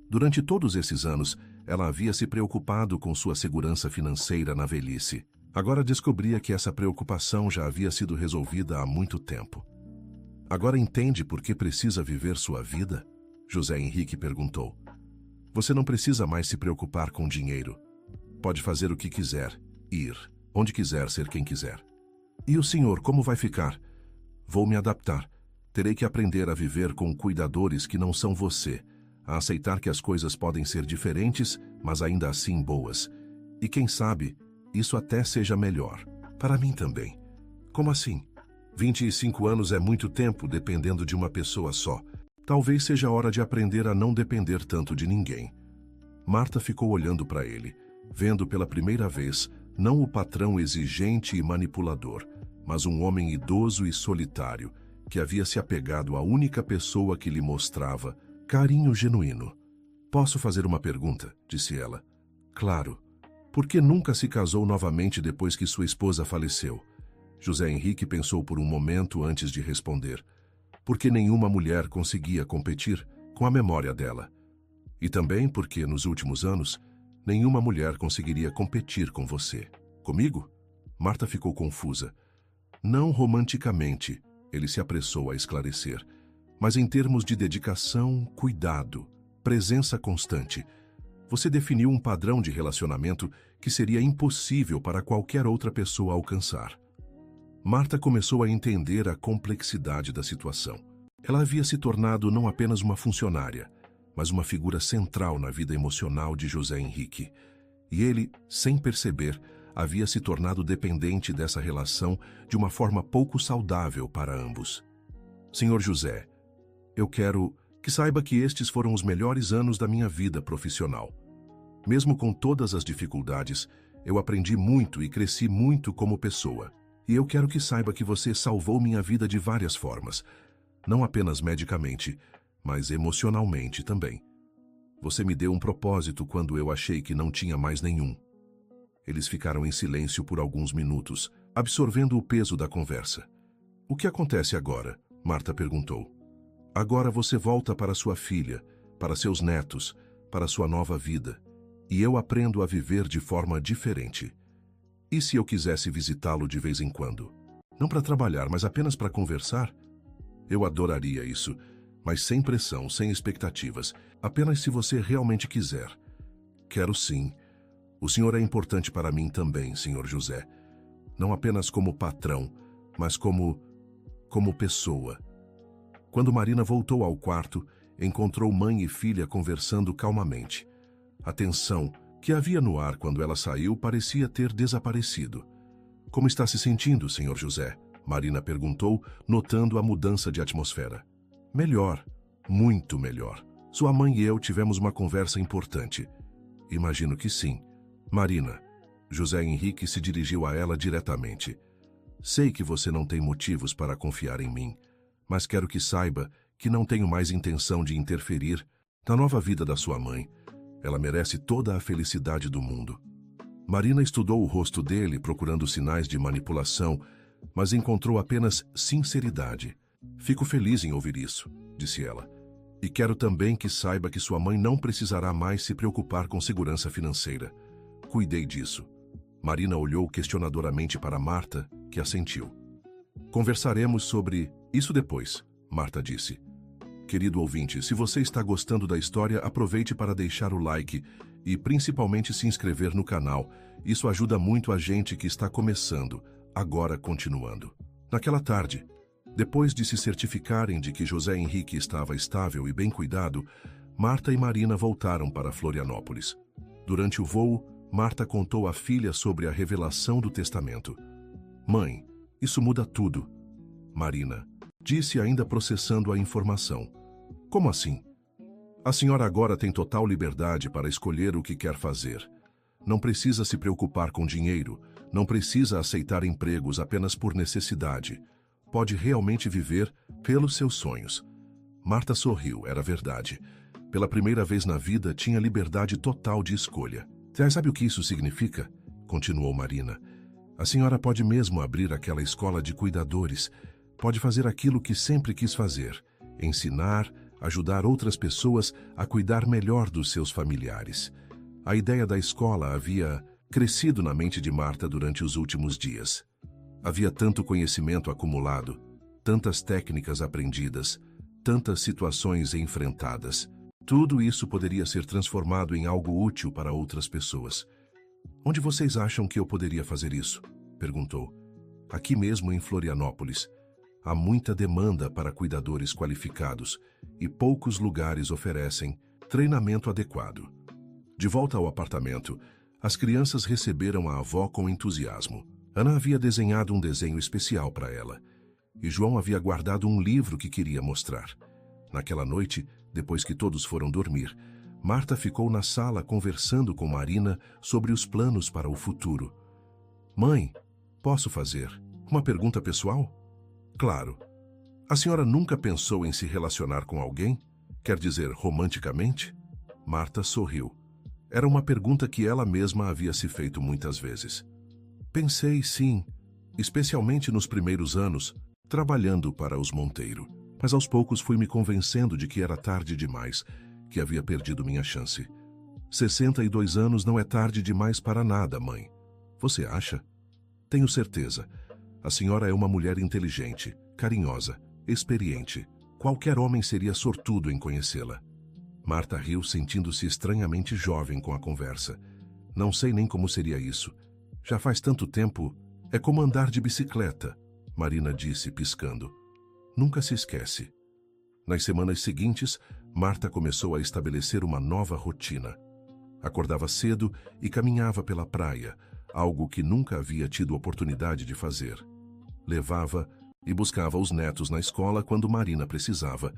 Durante todos esses anos, ela havia se preocupado com sua segurança financeira na velhice. Agora descobria que essa preocupação já havia sido resolvida há muito tempo. Agora entende por que precisa viver sua vida? José Henrique perguntou. Você não precisa mais se preocupar com dinheiro. Pode fazer o que quiser, ir, onde quiser, ser quem quiser. E o senhor, como vai ficar? Vou me adaptar. Terei que aprender a viver com cuidadores que não são você, a aceitar que as coisas podem ser diferentes, mas ainda assim boas. E quem sabe, isso até seja melhor. Para mim também. Como assim? 25 anos é muito tempo dependendo de uma pessoa só. Talvez seja hora de aprender a não depender tanto de ninguém. Marta ficou olhando para ele, vendo pela primeira vez não o patrão exigente e manipulador, mas um homem idoso e solitário que havia se apegado à única pessoa que lhe mostrava carinho genuíno. Posso fazer uma pergunta? Disse ela. Claro. Por que nunca se casou novamente depois que sua esposa faleceu? José Henrique pensou por um momento antes de responder. Porque nenhuma mulher conseguia competir com a memória dela. E também porque, nos últimos anos, nenhuma mulher conseguiria competir com você. Comigo? Marta ficou confusa. Não romanticamente, ele se apressou a esclarecer, mas em termos de dedicação, cuidado, presença constante. Você definiu um padrão de relacionamento que seria impossível para qualquer outra pessoa alcançar. Marta começou a entender a complexidade da situação. Ela havia se tornado não apenas uma funcionária, mas uma figura central na vida emocional de José Henrique. E ele, sem perceber, havia se tornado dependente dessa relação de uma forma pouco saudável para ambos. Senhor José, eu quero que saiba que estes foram os melhores anos da minha vida profissional. Mesmo com todas as dificuldades, eu aprendi muito e cresci muito como pessoa. E eu quero que saiba que você salvou minha vida de várias formas, não apenas medicamente, mas emocionalmente também. Você me deu um propósito quando eu achei que não tinha mais nenhum. Eles ficaram em silêncio por alguns minutos, absorvendo o peso da conversa. O que acontece agora? Marta perguntou. Agora você volta para sua filha, para seus netos, para sua nova vida, e eu aprendo a viver de forma diferente. E se eu quisesse visitá-lo de vez em quando? Não para trabalhar, mas apenas para conversar? Eu adoraria isso, mas sem pressão, sem expectativas, apenas se você realmente quiser. Quero sim. O senhor é importante para mim também, senhor José. Não apenas como patrão, mas como pessoa. Quando Marina voltou ao quarto, encontrou mãe e filha conversando calmamente. A tensão que havia no ar quando ela saiu parecia ter desaparecido. Como está se sentindo, senhor José? Marina perguntou, notando a mudança de atmosfera. Melhor, muito melhor. Sua mãe e eu tivemos uma conversa importante. Imagino que sim. Marina, José Henrique se dirigiu a ela diretamente. Sei que você não tem motivos para confiar em mim, mas quero que saiba que não tenho mais intenção de interferir na nova vida da sua mãe. Ela merece toda a felicidade do mundo. Marina estudou o rosto dele procurando sinais de manipulação, mas encontrou apenas sinceridade. Fico feliz em ouvir isso, disse ela. E quero também que saiba que sua mãe não precisará mais se preocupar com segurança financeira. Cuidei disso. Marina olhou questionadoramente para Marta, que assentiu. Conversaremos sobre isso depois, Marta disse. Querido ouvinte, se você está gostando da história, aproveite para deixar o like e principalmente se inscrever no canal. Isso ajuda muito a gente que está começando, agora continuando. Naquela tarde, depois de se certificarem de que José Henrique estava estável e bem cuidado, Marta e Marina voltaram para Florianópolis. Durante o voo, Marta contou à filha sobre a revelação do testamento. Mãe, isso muda tudo. Marina disse, ainda processando a informação. Como assim? A senhora agora tem total liberdade para escolher o que quer fazer. Não precisa se preocupar com dinheiro, não precisa aceitar empregos apenas por necessidade. Pode realmente viver pelos seus sonhos. Marta sorriu, era verdade. Pela primeira vez na vida, tinha liberdade total de escolha. Sabe o que isso significa? Continuou Marina. A senhora pode mesmo abrir aquela escola de cuidadores. Pode fazer aquilo que sempre quis fazer. Ensinar, ajudar outras pessoas a cuidar melhor dos seus familiares. A ideia da escola havia crescido na mente de Marta durante os últimos dias. Havia tanto conhecimento acumulado, tantas técnicas aprendidas, tantas situações enfrentadas. Tudo isso poderia ser transformado em algo útil para outras pessoas. Onde vocês acham que eu poderia fazer isso? Perguntou. Aqui mesmo em Florianópolis. Há muita demanda para cuidadores qualificados e poucos lugares oferecem treinamento adequado. De volta ao apartamento, as crianças receberam a avó com entusiasmo. Ana havia desenhado um desenho especial para ela, e João havia guardado um livro que queria mostrar. Naquela noite, depois que todos foram dormir, Marta ficou na sala conversando com Marina sobre os planos para o futuro. Mãe, posso fazer uma pergunta pessoal? Claro. A senhora nunca pensou em se relacionar com alguém? Quer dizer, romanticamente? Marta sorriu. Era uma pergunta que ela mesma havia se feito muitas vezes. Pensei, sim, especialmente nos primeiros anos, trabalhando para os Monteiro. Mas aos poucos fui me convencendo de que era tarde demais, que havia perdido minha chance. 62 anos não é tarde demais para nada, mãe. Você acha? Tenho certeza. A senhora é uma mulher inteligente, carinhosa, experiente. Qualquer homem seria sortudo em conhecê-la. Marta riu, sentindo-se estranhamente jovem com a conversa. Não sei nem como seria isso. Já faz tanto tempo. É como andar de bicicleta, Marina disse, piscando. Nunca se esquece. Nas semanas seguintes, Marta começou a estabelecer uma nova rotina. Acordava cedo e caminhava pela praia, algo que nunca havia tido oportunidade de fazer. Levava e buscava os netos na escola quando Marina precisava,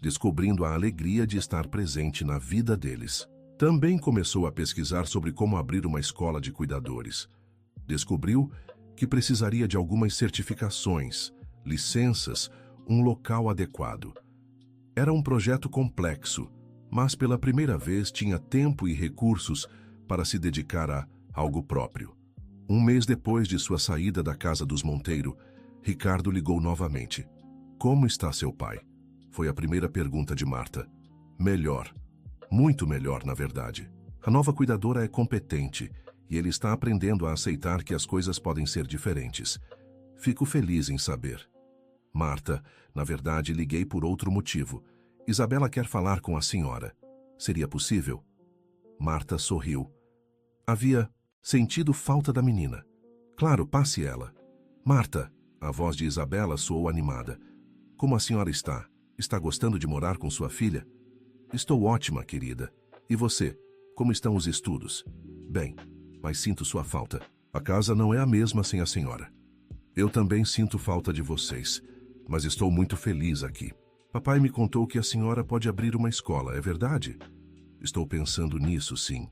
descobrindo a alegria de estar presente na vida deles. Também começou a pesquisar sobre como abrir uma escola de cuidadores. Descobriu que precisaria de algumas certificações, licenças, um local adequado. Era um projeto complexo, mas pela primeira vez tinha tempo e recursos para se dedicar a algo próprio. Um mês depois de sua saída da casa dos Monteiro, Ricardo ligou novamente. Como está seu pai? Foi a primeira pergunta de Marta. Melhor. Muito melhor, na verdade. A nova cuidadora é competente e ele está aprendendo a aceitar que as coisas podem ser diferentes. Fico feliz em saber. Marta, na verdade, liguei por outro motivo. Isabela quer falar com a senhora. Seria possível? Marta sorriu. Havia sentido falta da menina. Claro, passe ela. Marta, a voz de Isabela soou animada. Como a senhora está? Está gostando de morar com sua filha? Estou ótima, querida. E você? Como estão os estudos? Bem, mas sinto sua falta. A casa não é a mesma sem a senhora. Eu também sinto falta de vocês. Mas estou muito feliz aqui. Papai me contou que a senhora pode abrir uma escola, é verdade? Estou pensando nisso, sim.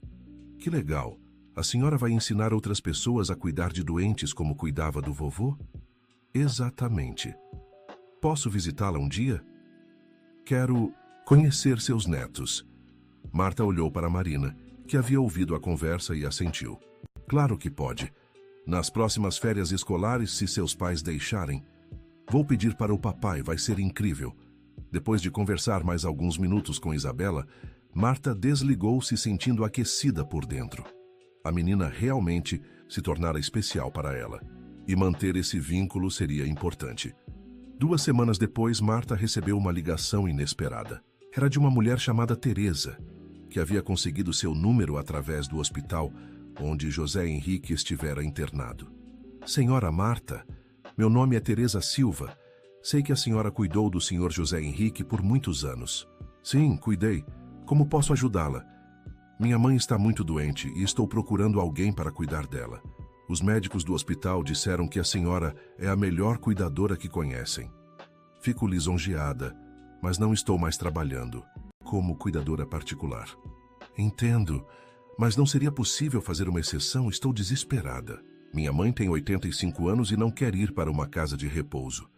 Que legal. A senhora vai ensinar outras pessoas a cuidar de doentes como cuidava do vovô? Exatamente. Posso visitá-la um dia? Quero conhecer seus netos. Marta olhou para Marina, que havia ouvido a conversa e assentiu. Claro que pode. Nas próximas férias escolares, se seus pais deixarem. Vou pedir para o papai, vai ser incrível. Depois de conversar mais alguns minutos com Isabela, Marta desligou-se sentindo aquecida por dentro. A menina realmente se tornara especial para ela. E manter esse vínculo seria importante. 2 semanas depois, Marta recebeu uma ligação inesperada. Era de uma mulher chamada Teresa, que havia conseguido seu número através do hospital onde José Henrique estivera internado. Senhora Marta, meu nome é Teresa Silva. Sei que a senhora cuidou do senhor José Henrique por muitos anos. Sim, cuidei. Como posso ajudá-la? Minha mãe está muito doente e estou procurando alguém para cuidar dela. Os médicos do hospital disseram que a senhora é a melhor cuidadora que conhecem. Fico lisonjeada, mas não estou mais trabalhando como cuidadora particular. Entendo, mas não seria possível fazer uma exceção? Estou desesperada. Minha mãe tem 85 anos e não quer ir para uma casa de repouso.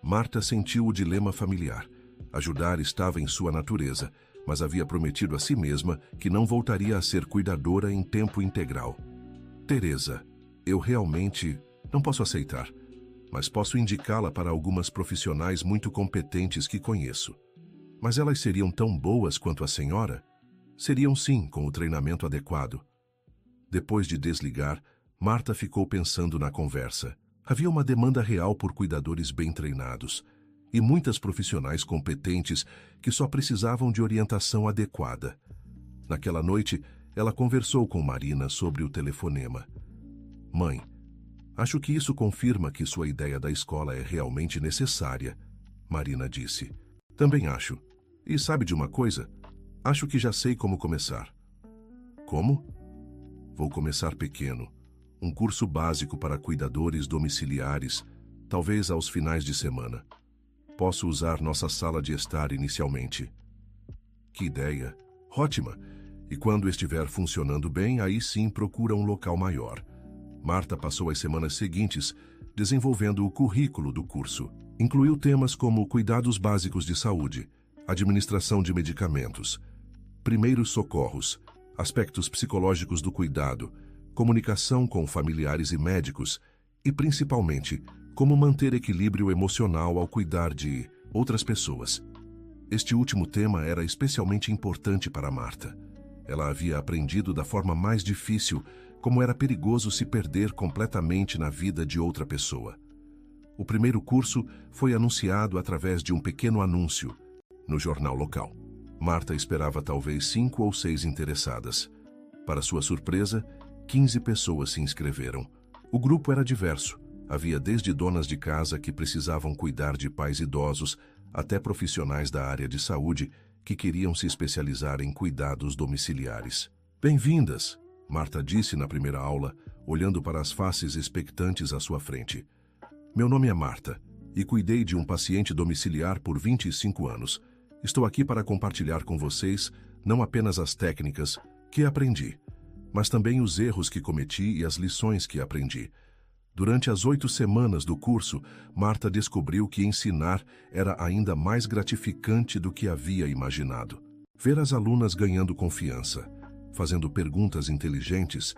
Marta sentiu o dilema familiar. Ajudar estava em sua natureza, mas havia prometido a si mesma que não voltaria a ser cuidadora em tempo integral. Teresa, eu realmente não posso aceitar, mas posso indicá-la para algumas profissionais muito competentes que conheço. Mas elas seriam tão boas quanto a senhora? Seriam sim, com o treinamento adequado. Depois de desligar, Marta ficou pensando na conversa. Havia uma demanda real por cuidadores bem treinados e muitas profissionais competentes que só precisavam de orientação adequada. Naquela noite, ela conversou com Marina sobre o telefonema. Mãe, acho que isso confirma que sua ideia da escola é realmente necessária, Marina disse. Também acho. E sabe de uma coisa? Acho que já sei como começar. Como? Vou começar pequeno. Um curso básico para cuidadores domiciliares, talvez aos finais de semana. Posso usar nossa sala de estar inicialmente. Que ideia! Ótima! E quando estiver funcionando bem, aí sim procura um local maior. Marta passou as semanas seguintes desenvolvendo o currículo do curso. Incluiu temas como cuidados básicos de saúde, administração de medicamentos, primeiros socorros, aspectos psicológicos do cuidado, comunicação com familiares e médicos e, principalmente, como manter equilíbrio emocional ao cuidar de outras pessoas. Este último tema era especialmente importante para Marta. Ela havia aprendido da forma mais difícil como era perigoso se perder completamente na vida de outra pessoa. O primeiro curso foi anunciado através de um pequeno anúncio no jornal local. Marta esperava talvez 5 ou 6 interessadas. Para sua surpresa, 15 pessoas se inscreveram. O grupo era diverso. Havia desde donas de casa que precisavam cuidar de pais idosos, até profissionais da área de saúde que queriam se especializar em cuidados domiciliares. Bem-vindas, Marta disse na primeira aula, olhando para as faces expectantes à sua frente. Meu nome é Marta e cuidei de um paciente domiciliar por 25 anos. Estou aqui para compartilhar com vocês não apenas as técnicas que aprendi, mas também os erros que cometi e as lições que aprendi. Durante as 8 semanas do curso, Marta descobriu que ensinar era ainda mais gratificante do que havia imaginado. Ver as alunas ganhando confiança, fazendo perguntas inteligentes,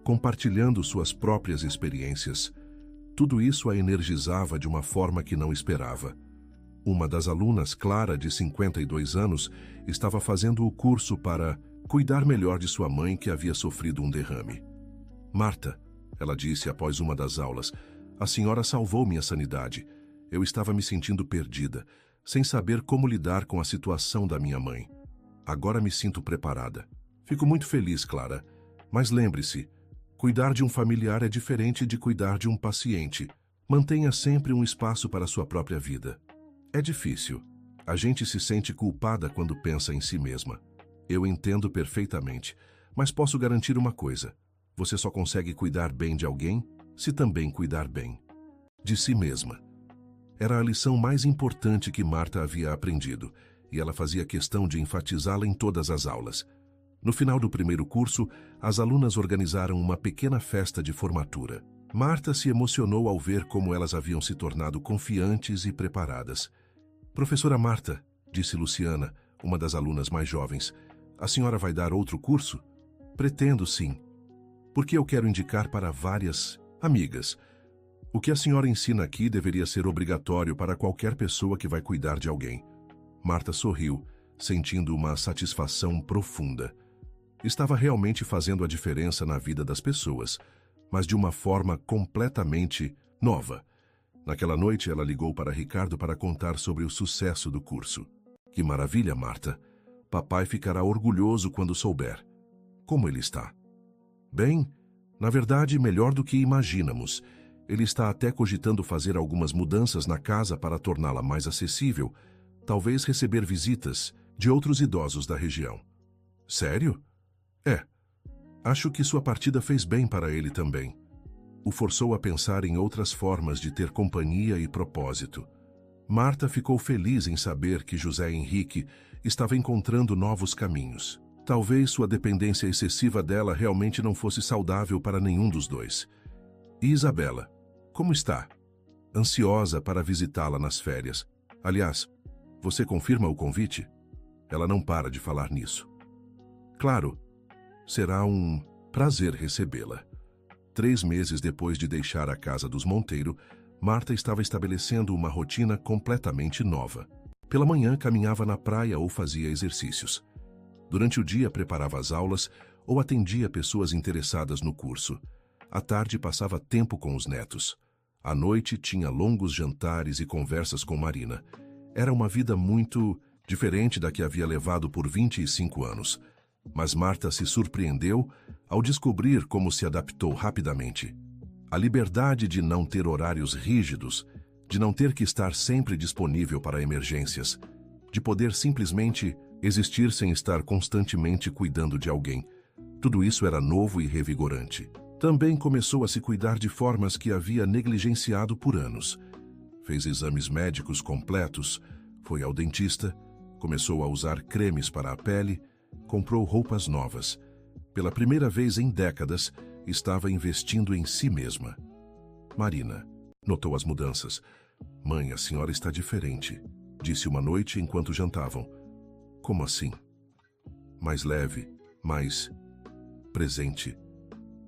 compartilhando suas próprias experiências, tudo isso a energizava de uma forma que não esperava. Uma das alunas, Clara, de 52 anos, estava fazendo o curso para cuidar melhor de sua mãe que havia sofrido um derrame. Marta, ela disse após uma das aulas, a senhora salvou minha sanidade. Eu estava me sentindo perdida, sem saber como lidar com a situação da minha mãe. Agora me sinto preparada. Fico muito feliz, Clara. Mas lembre-se, cuidar de um familiar é diferente de cuidar de um paciente. Mantenha sempre um espaço para sua própria vida. É difícil. A gente se sente culpada quando pensa em si mesma. Eu entendo perfeitamente, mas posso garantir uma coisa. Você só consegue cuidar bem de alguém se também cuidar bem de si mesma. Era a lição mais importante que Marta havia aprendido, e ela fazia questão de enfatizá-la em todas as aulas. No final do primeiro curso, as alunas organizaram uma pequena festa de formatura. Marta se emocionou ao ver como elas haviam se tornado confiantes e preparadas. Professora Marta, disse Luciana, uma das alunas mais jovens, a senhora vai dar outro curso? Pretendo, sim. Porque eu quero indicar para várias amigas. O que a senhora ensina aqui deveria ser obrigatório para qualquer pessoa que vai cuidar de alguém. Marta sorriu, sentindo uma satisfação profunda. Estava realmente fazendo a diferença na vida das pessoas, mas de uma forma completamente nova. Naquela noite, ela ligou para Ricardo para contar sobre o sucesso do curso. Que maravilha, Marta! Papai ficará orgulhoso quando souber. Como ele está? Bem, na verdade, melhor do que imaginamos. Ele está até cogitando fazer algumas mudanças na casa para torná-la mais acessível, talvez receber visitas de outros idosos da região. Sério? É. Acho que sua partida fez bem para ele também. O forçou a pensar em outras formas de ter companhia e propósito. Marta ficou feliz em saber que José Henrique estava encontrando novos caminhos. Talvez sua dependência excessiva dela realmente não fosse saudável para nenhum dos dois. E Isabela, como está? Ansiosa para visitá-la nas férias. Aliás, você confirma o convite? Ela não para de falar nisso. Claro, será um prazer recebê-la. 3 meses depois de deixar a casa dos Monteiro, Marta estava estabelecendo uma rotina completamente nova. Pela manhã, caminhava na praia ou fazia exercícios. Durante o dia, preparava as aulas ou atendia pessoas interessadas no curso. À tarde, passava tempo com os netos. À noite, tinha longos jantares e conversas com Marina. Era uma vida muito diferente da que havia levado por 25 anos. Mas Marta se surpreendeu ao descobrir como se adaptou rapidamente. A liberdade de não ter horários rígidos, de não ter que estar sempre disponível para emergências, de poder simplesmente existir sem estar constantemente cuidando de alguém. Tudo isso era novo e revigorante. Também começou a se cuidar de formas que havia negligenciado por anos. Fez exames médicos completos, foi ao dentista, começou a usar cremes para a pele, comprou roupas novas. Pela primeira vez em décadas, estava investindo em si mesma. Marina notou as mudanças. Mãe, a senhora está diferente, disse uma noite enquanto jantavam. Como assim? Mais leve, mais presente.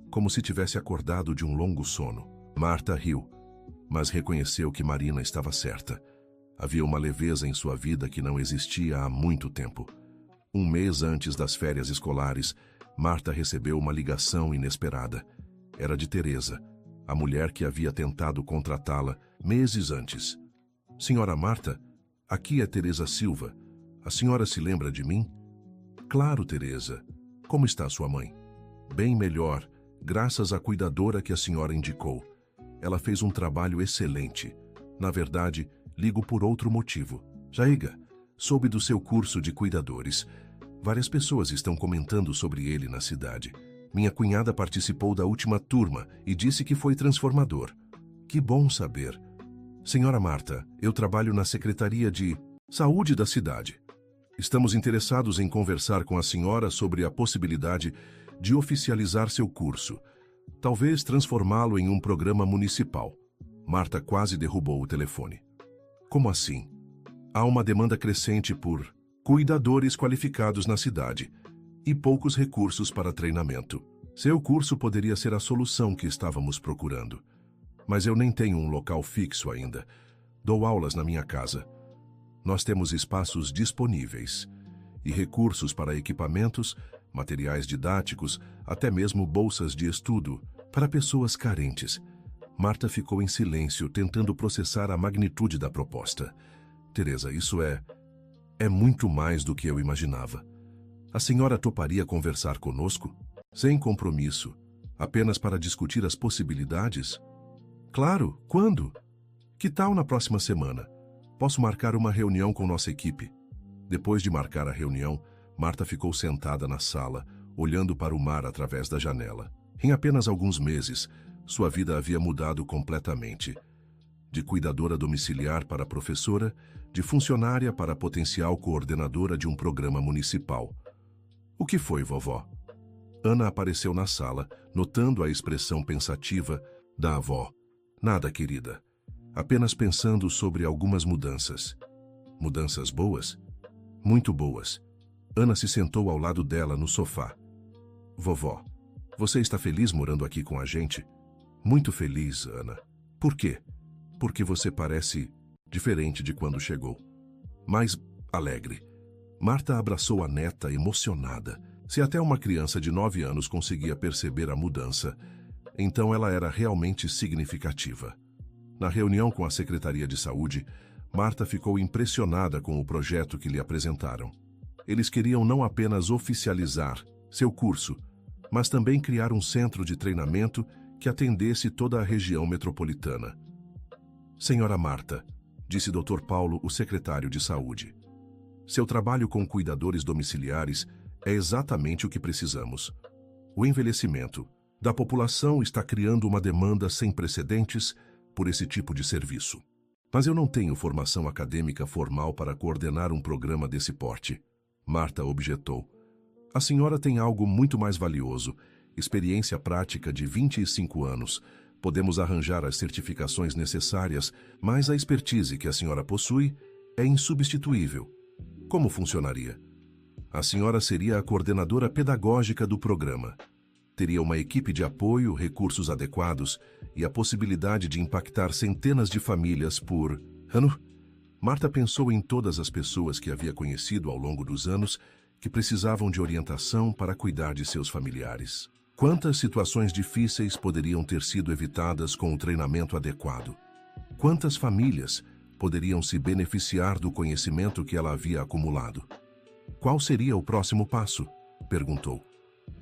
Como se tivesse acordado de um longo sono. Marta riu, mas reconheceu que Marina estava certa. Havia uma leveza em sua vida que não existia há muito tempo. 1 mês antes das férias escolares, Marta recebeu uma ligação inesperada. Era de Teresa, a mulher que havia tentado contratá-la meses antes. Senhora Marta, aqui é Teresa Silva. A senhora se lembra de mim? Claro, Teresa. Como está sua mãe? Bem melhor, graças à cuidadora que a senhora indicou. Ela fez um trabalho excelente. Na verdade, ligo por outro motivo. Jaiga, soube do seu curso de cuidadores. Várias pessoas estão comentando sobre ele na cidade. Minha cunhada participou da última turma e disse que foi transformador. Que bom saber. Senhora Marta, eu trabalho na Secretaria de Saúde da cidade. Estamos interessados em conversar com a senhora sobre a possibilidade de oficializar seu curso. Talvez transformá-lo em um programa municipal. Marta quase derrubou o telefone. Como assim? Há uma demanda crescente por cuidadores qualificados na cidade e poucos recursos para treinamento. Seu curso poderia ser a solução que estávamos procurando. Mas eu nem tenho um local fixo ainda. Dou aulas na minha casa. Nós temos espaços disponíveis e recursos para equipamentos, materiais didáticos, até mesmo bolsas de estudo para pessoas carentes. Marta ficou em silêncio, tentando processar a magnitude da proposta. Teresa, isso é muito mais do que eu imaginava. A senhora toparia conversar conosco? Sem compromisso, apenas para discutir as possibilidades? Claro, quando? Que tal na próxima semana? Posso marcar uma reunião com nossa equipe. Depois de marcar a reunião, Marta ficou sentada na sala, olhando para o mar através da janela. Em apenas alguns meses, sua vida havia mudado completamente. De cuidadora domiciliar para professora, de funcionária para potencial coordenadora de um programa municipal. O que foi, vovó? Ana apareceu na sala, notando a expressão pensativa da avó. Nada, querida. Apenas pensando sobre algumas mudanças. Mudanças boas? Muito boas. Ana se sentou ao lado dela no sofá. Vovó, você está feliz morando aqui com a gente? Muito feliz, Ana. Por quê? Porque você parece diferente de quando chegou. Mais alegre. Marta abraçou a neta emocionada. Se até uma criança de 9 anos conseguia perceber a mudança, então ela era realmente significativa. Na reunião com a Secretaria de Saúde, Marta ficou impressionada com o projeto que lhe apresentaram. Eles queriam não apenas oficializar seu curso, mas também criar um centro de treinamento que atendesse toda a região metropolitana. Senhora Marta, disse Dr. Paulo, o secretário de Saúde, seu trabalho com cuidadores domiciliares é exatamente o que precisamos. O envelhecimento da população está criando uma demanda sem precedentes por esse tipo de serviço. Mas eu não tenho formação acadêmica formal para coordenar um programa desse porte. Marta objetou. A senhora tem algo muito mais valioso, experiência prática de 25 anos. Podemos arranjar as certificações necessárias, mas a expertise que a senhora possui é insubstituível. Como funcionaria? A senhora seria a coordenadora pedagógica do programa. Teria uma equipe de apoio, recursos adequados e a possibilidade de impactar centenas de famílias por ano. Marta pensou em todas as pessoas que havia conhecido ao longo dos anos que precisavam de orientação para cuidar de seus familiares. Quantas situações difíceis poderiam ter sido evitadas com o treinamento adequado? Quantas famílias poderiam se beneficiar do conhecimento que ela havia acumulado? Qual seria o próximo passo? Perguntou.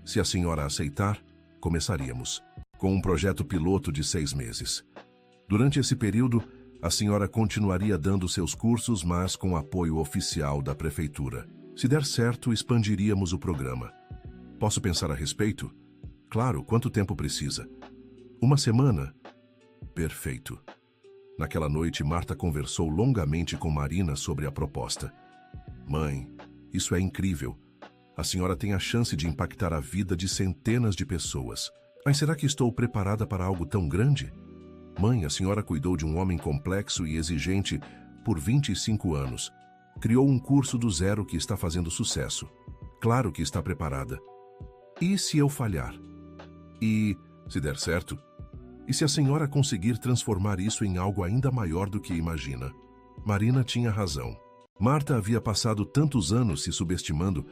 Se a senhora aceitar, começaríamos com um projeto piloto de 6 meses. Durante esse período, a senhora continuaria dando seus cursos, mas com apoio oficial da prefeitura. Se der certo, expandiríamos o programa. Posso pensar a respeito? Claro, quanto tempo precisa? 1 semana? Perfeito. Naquela noite, Marta conversou longamente com Marina sobre a proposta. Mãe, isso é incrível. A senhora tem a chance de impactar a vida de centenas de pessoas. Mas será que estou preparada para algo tão grande? Mãe, a senhora cuidou de um homem complexo e exigente por 25 anos. Criou um curso do zero que está fazendo sucesso. Claro que está preparada. E se eu falhar? E, se der certo? E se a senhora conseguir transformar isso em algo ainda maior do que imagina? Marina tinha razão. Marta havia passado tantos anos se subestimando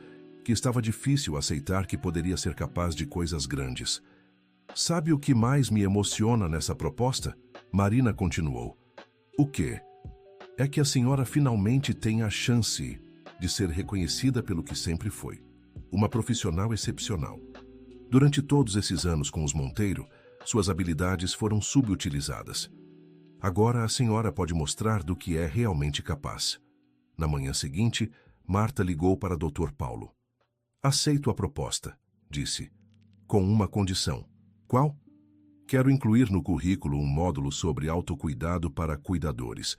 que estava difícil aceitar que poderia ser capaz de coisas grandes. Sabe o que mais me emociona nessa proposta? Marina continuou. O quê? É que a senhora finalmente tem a chance de ser reconhecida pelo que sempre foi. Uma profissional excepcional. Durante todos esses anos com os Monteiro, suas habilidades foram subutilizadas. Agora a senhora pode mostrar do que é realmente capaz. Na manhã seguinte, Marta ligou para Dr. Paulo. Aceito a proposta, disse, com uma condição. Qual? Quero incluir no currículo um módulo sobre autocuidado para cuidadores.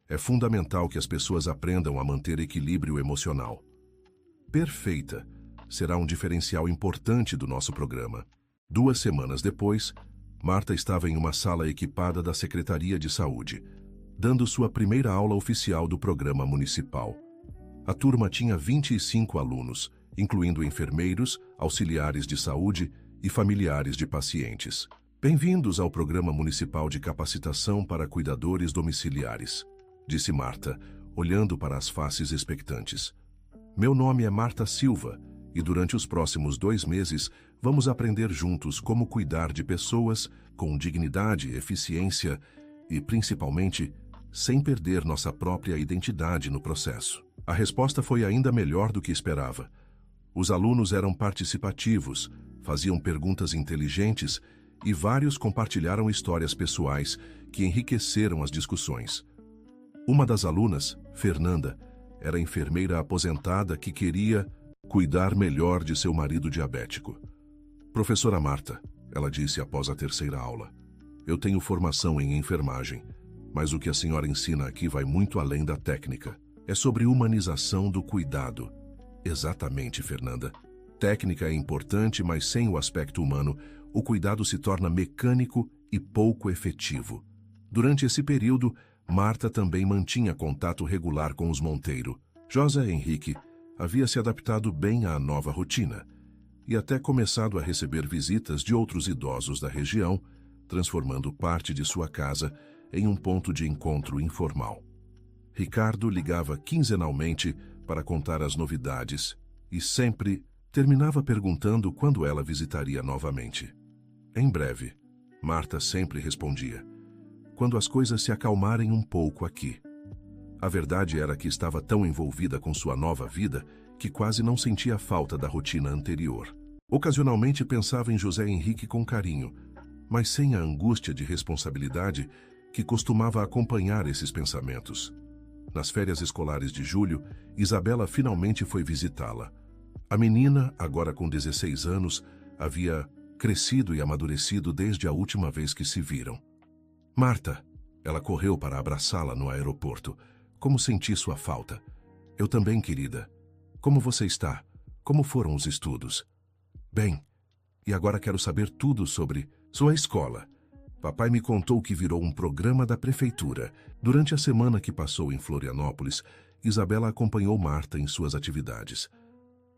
É fundamental que as pessoas aprendam a manter equilíbrio emocional. Perfeita. Será um diferencial importante do nosso programa. 2 semanas depois, Marta estava em uma sala equipada da Secretaria de Saúde, dando sua primeira aula oficial do programa municipal. A turma tinha 25 alunos, incluindo enfermeiros, auxiliares de saúde e familiares de pacientes. Bem-vindos ao Programa Municipal de Capacitação para Cuidadores Domiciliares, disse Marta, olhando para as faces expectantes. Meu nome é Marta Silva e durante os próximos 2 meses vamos aprender juntos como cuidar de pessoas com dignidade, eficiência e, principalmente, sem perder nossa própria identidade no processo. A resposta foi ainda melhor do que esperava. Os alunos eram participativos, faziam perguntas inteligentes e vários compartilharam histórias pessoais que enriqueceram as discussões. Uma das alunas, Fernanda, era enfermeira aposentada que queria cuidar melhor de seu marido diabético. Professora Marta, ela disse após a 3ª aula, eu tenho formação em enfermagem, mas o que a senhora ensina aqui vai muito além da técnica. É sobre humanização do cuidado. Exatamente, Fernanda. Técnica é importante, mas sem o aspecto humano, o cuidado se torna mecânico e pouco efetivo. Durante esse período, Marta também mantinha contato regular com os Monteiro. José Henrique havia se adaptado bem à nova rotina e até começado a receber visitas de outros idosos da região, transformando parte de sua casa em um ponto de encontro informal. Ricardo ligava quinzenalmente para contar as novidades e sempre terminava perguntando quando ela visitaria novamente. Em breve, Marta sempre respondia: quando as coisas se acalmarem um pouco aqui. A verdade era que estava tão envolvida com sua nova vida que quase não sentia falta da rotina anterior. Ocasionalmente pensava em José Henrique com carinho, mas sem a angústia de responsabilidade que costumava acompanhar esses pensamentos. Nas férias escolares de julho, Isabela finalmente foi visitá-la. A menina, agora com 16 anos, havia crescido e amadurecido desde a última vez que se viram. Marta, ela correu para abraçá-la no aeroporto. Como senti sua falta. Eu também, querida. Como você está? Como foram os estudos? Bem, e agora quero saber tudo sobre sua escola. Papai me contou que virou um programa da prefeitura. Durante a semana que passou em Florianópolis, Isabela acompanhou Marta em suas atividades.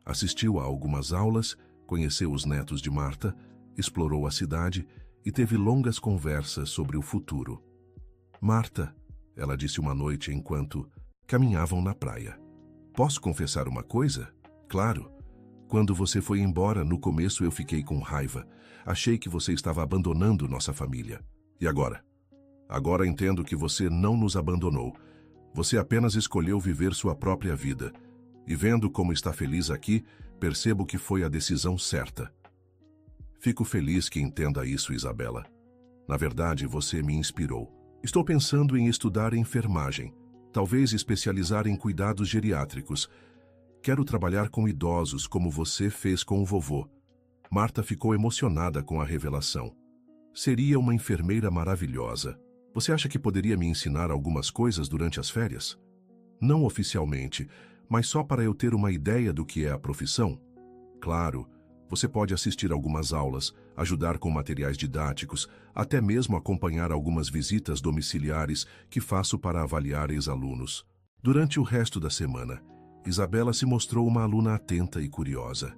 Assistiu a algumas aulas, conheceu os netos de Marta, explorou a cidade e teve longas conversas sobre o futuro. Marta, ela disse uma noite enquanto caminhavam na praia. Posso confessar uma coisa? Claro. Quando você foi embora, no começo eu fiquei com raiva. Achei que você estava abandonando nossa família. E agora? Agora entendo que você não nos abandonou. Você apenas escolheu viver sua própria vida. E vendo como está feliz aqui, percebo que foi a decisão certa. Fico feliz que entenda isso, Isabela. Na verdade, você me inspirou. Estou pensando em estudar enfermagem, talvez especializar em cuidados geriátricos. Quero trabalhar com idosos como você fez com o vovô. Marta ficou emocionada com a revelação. Seria uma enfermeira maravilhosa. Você acha que poderia me ensinar algumas coisas durante as férias? Não oficialmente, mas só para eu ter uma ideia do que é a profissão? Claro, você pode assistir algumas aulas, ajudar com materiais didáticos, até mesmo acompanhar algumas visitas domiciliares que faço para avaliar ex-alunos. Durante o resto da semana, Isabela se mostrou uma aluna atenta e curiosa.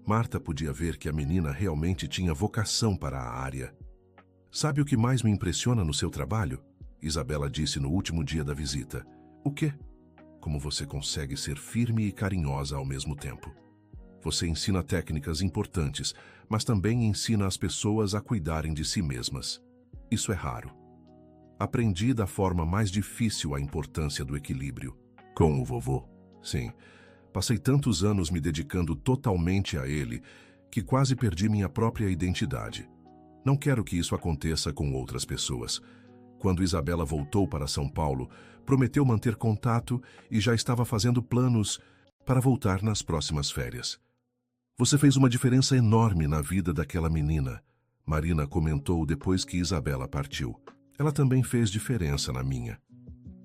Marta podia ver que a menina realmente tinha vocação para a área. Sabe o que mais me impressiona no seu trabalho? Isabela disse no último dia da visita. O quê? Como você consegue ser firme e carinhosa ao mesmo tempo. Você ensina técnicas importantes, mas também ensina as pessoas a cuidarem de si mesmas. Isso é raro. Aprendi da forma mais difícil a importância do equilíbrio. Com o vovô? Sim. Passei tantos anos me dedicando totalmente a ele que quase perdi minha própria identidade. Não quero que isso aconteça com outras pessoas. Quando Isabela voltou para São Paulo, prometeu manter contato e já estava fazendo planos para voltar nas próximas férias. Você fez uma diferença enorme na vida daquela menina, Marina comentou depois que Isabela partiu. Ela também fez diferença na minha.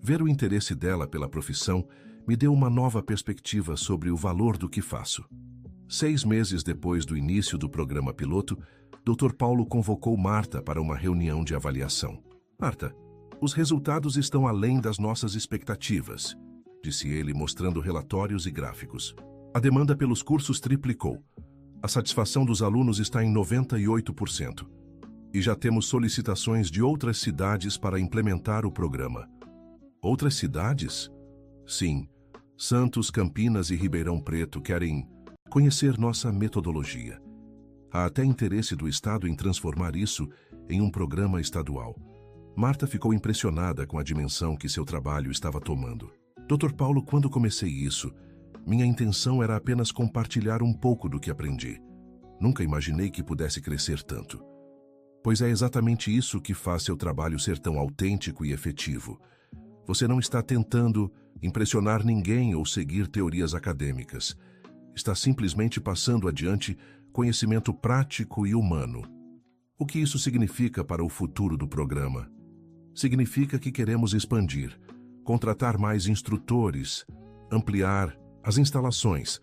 Ver o interesse dela pela profissão me deu uma nova perspectiva sobre o valor do que faço. 6 meses depois do início do programa piloto, Dr. Paulo convocou Marta para uma reunião de avaliação. Marta, os resultados estão além das nossas expectativas, disse ele mostrando relatórios e gráficos. A demanda pelos cursos triplicou. A satisfação dos alunos está em 98%. E já temos solicitações de outras cidades para implementar o programa. Outras cidades? Sim. Santos, Campinas e Ribeirão Preto querem conhecer nossa metodologia. Há até interesse do Estado em transformar isso em um programa estadual. Marta ficou impressionada com a dimensão que seu trabalho estava tomando. Dr. Paulo, quando comecei isso, minha intenção era apenas compartilhar um pouco do que aprendi. Nunca imaginei que pudesse crescer tanto. Pois é exatamente isso que faz seu trabalho ser tão autêntico e efetivo. Você não está tentando impressionar ninguém ou seguir teorias acadêmicas. Está simplesmente passando adiante conhecimento prático e humano. O que isso significa para o futuro do programa? Significa que queremos expandir, contratar mais instrutores, ampliar as instalações,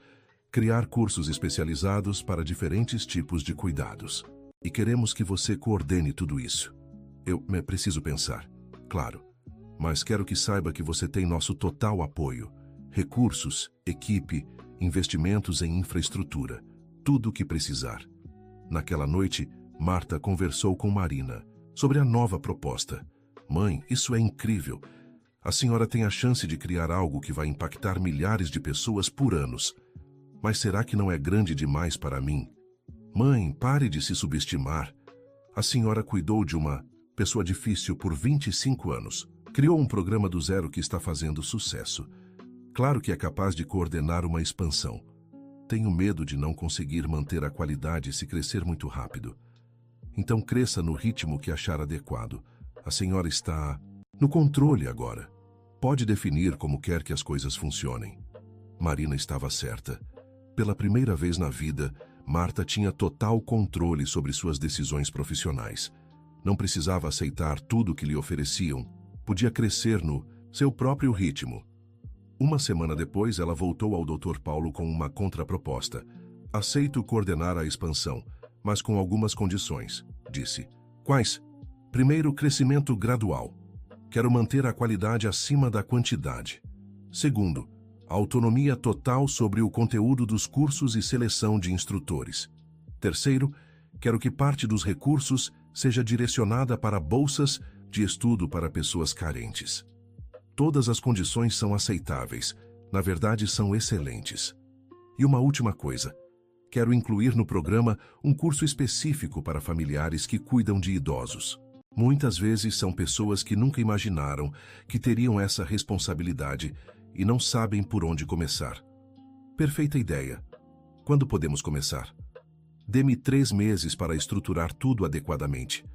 criar cursos especializados para diferentes tipos de cuidados. E queremos que você coordene tudo isso. Eu preciso pensar, claro, mas quero que saiba que você tem nosso total apoio. Recursos, equipe, investimentos em infraestrutura, tudo o que precisar. Naquela noite, Marta conversou com Marina sobre a nova proposta. Mãe, isso é incrível. A senhora tem a chance de criar algo que vai impactar milhares de pessoas por anos. Mas será que não é grande demais para mim? Mãe, pare de se subestimar. A senhora cuidou de uma pessoa difícil por 25 anos. Criou um programa do zero que está fazendo sucesso. Claro que é capaz de coordenar uma expansão. Tenho medo de não conseguir manter a qualidade se crescer muito rápido. Então cresça no ritmo que achar adequado. A senhora está no controle agora. Pode definir como quer que as coisas funcionem. Marina estava certa. Pela primeira vez na vida, Marta tinha total controle sobre suas decisões profissionais. Não precisava aceitar tudo o que lhe ofereciam. Podia crescer no seu próprio ritmo. Uma semana depois, ela voltou ao Dr. Paulo com uma contraproposta. Aceito coordenar a expansão, mas com algumas condições, disse. Quais? Primeiro, crescimento gradual. Quero manter a qualidade acima da quantidade. Segundo, autonomia total sobre o conteúdo dos cursos e seleção de instrutores. Terceiro, quero que parte dos recursos seja direcionada para bolsas de estudo para pessoas carentes. Todas as condições são aceitáveis, na verdade são excelentes. E uma última coisa, quero incluir no programa um curso específico para familiares que cuidam de idosos. Muitas vezes são pessoas que nunca imaginaram que teriam essa responsabilidade e não sabem por onde começar. Perfeita ideia. Quando podemos começar? Dê-me 3 meses para estruturar tudo adequadamente.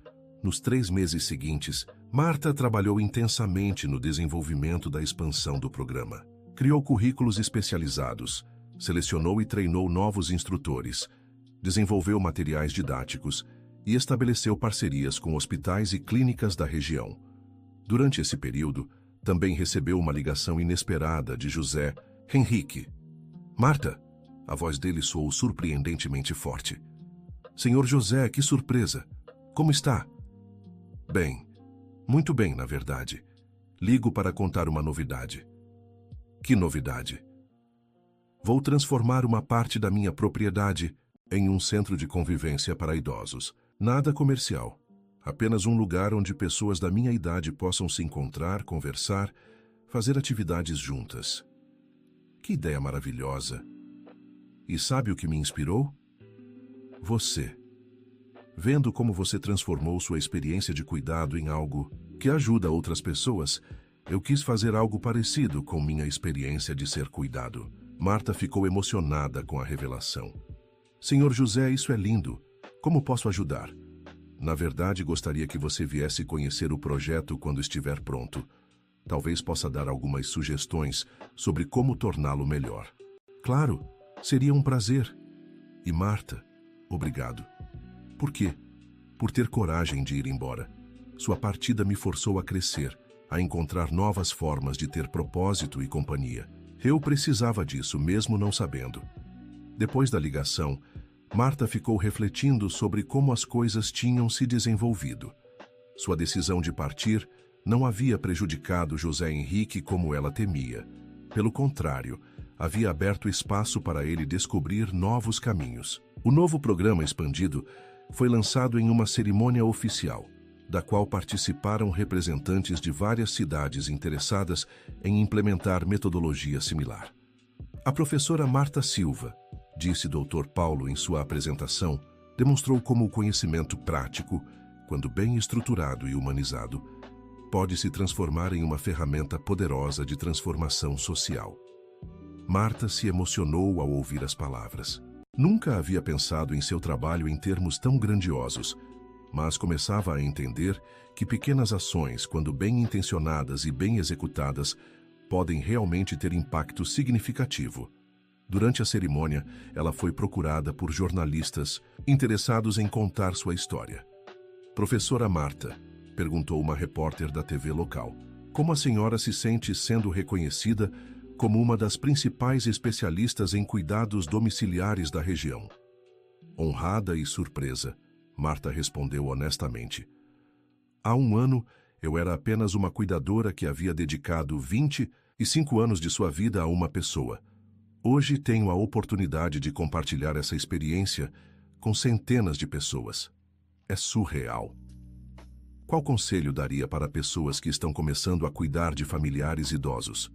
Nos 3 meses seguintes, Marta trabalhou intensamente no desenvolvimento da expansão do programa. Criou currículos especializados, selecionou e treinou novos instrutores, desenvolveu materiais didáticos e estabeleceu parcerias com hospitais e clínicas da região. Durante esse período, também recebeu uma ligação inesperada de José Henrique. Marta, a voz dele soou surpreendentemente forte. Senhor José, que surpresa! Como está? Bem, muito bem, na verdade. Ligo para contar uma novidade. Que novidade? Vou transformar uma parte da minha propriedade em um centro de convivência para idosos. Nada comercial. Apenas um lugar onde pessoas da minha idade possam se encontrar, conversar, fazer atividades juntas. Que ideia maravilhosa! E sabe o que me inspirou? Você. Vendo como você transformou sua experiência de cuidado em algo que ajuda outras pessoas, eu quis fazer algo parecido com minha experiência de ser cuidado. Marta ficou emocionada com a revelação. Senhor José, isso é lindo. Como posso ajudar? Na verdade, gostaria que você viesse conhecer o projeto quando estiver pronto. Talvez possa dar algumas sugestões sobre como torná-lo melhor. Claro, seria um prazer. E Marta, obrigado. Por quê? Por ter coragem de ir embora. Sua partida me forçou a crescer, a encontrar novas formas de ter propósito e companhia. Eu precisava disso, mesmo não sabendo. Depois da ligação, Marta ficou refletindo sobre como as coisas tinham se desenvolvido. Sua decisão de partir não havia prejudicado José Henrique como ela temia. Pelo contrário, havia aberto espaço para ele descobrir novos caminhos. O novo programa expandido foi lançado em uma cerimônia oficial, da qual participaram representantes de várias cidades interessadas em implementar metodologia similar. A professora Marta Silva, disse Dr. Paulo em sua apresentação, demonstrou como o conhecimento prático, quando bem estruturado e humanizado, pode se transformar em uma ferramenta poderosa de transformação social. Marta se emocionou ao ouvir as palavras. Nunca havia pensado em seu trabalho em termos tão grandiosos, mas começava a entender que pequenas ações, quando bem intencionadas e bem executadas, podem realmente ter impacto significativo. Durante a cerimônia, ela foi procurada por jornalistas interessados em contar sua história. Professora Marta, perguntou uma repórter da TV local, como a senhora se sente sendo reconhecida como uma das principais especialistas em cuidados domiciliares da região. Honrada e surpresa, Marta respondeu honestamente. Há um ano, eu era apenas uma cuidadora que havia dedicado 25 anos de sua vida a uma pessoa. Hoje tenho a oportunidade de compartilhar essa experiência com centenas de pessoas. É surreal. Qual conselho daria para pessoas que estão começando a cuidar de familiares idosos?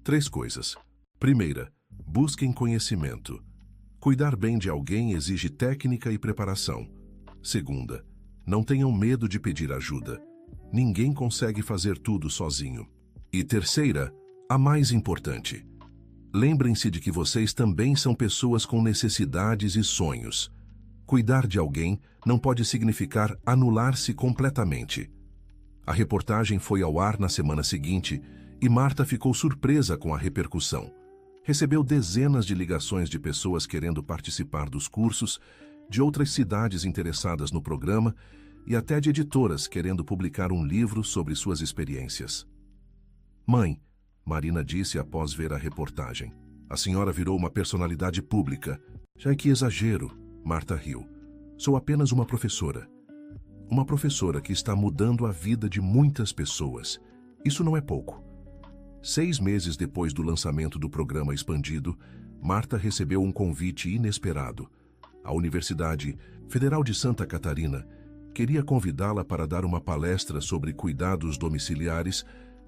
3 coisas. Primeira, busquem conhecimento. Cuidar bem de alguém exige técnica e preparação. Segunda, não tenham medo de pedir ajuda. Ninguém consegue fazer tudo sozinho. E terceira, a mais importante. Lembrem-se de que vocês também são pessoas com necessidades e sonhos. Cuidar de alguém não pode significar anular-se completamente. A reportagem foi ao ar na semana seguinte e Marta ficou surpresa com a repercussão. Recebeu dezenas de ligações de pessoas querendo participar dos cursos, de outras cidades interessadas no programa e até de editoras querendo publicar um livro sobre suas experiências. Mãe, Marina disse após ver a reportagem, a senhora virou uma personalidade pública. Já que exagero, Marta riu. Sou apenas uma professora. Uma professora que está mudando a vida de muitas pessoas. Isso não é pouco. 6 meses depois do lançamento do programa expandido, Marta recebeu um convite inesperado. A Universidade Federal de Santa Catarina queria convidá-la para dar uma palestra sobre cuidados domiciliares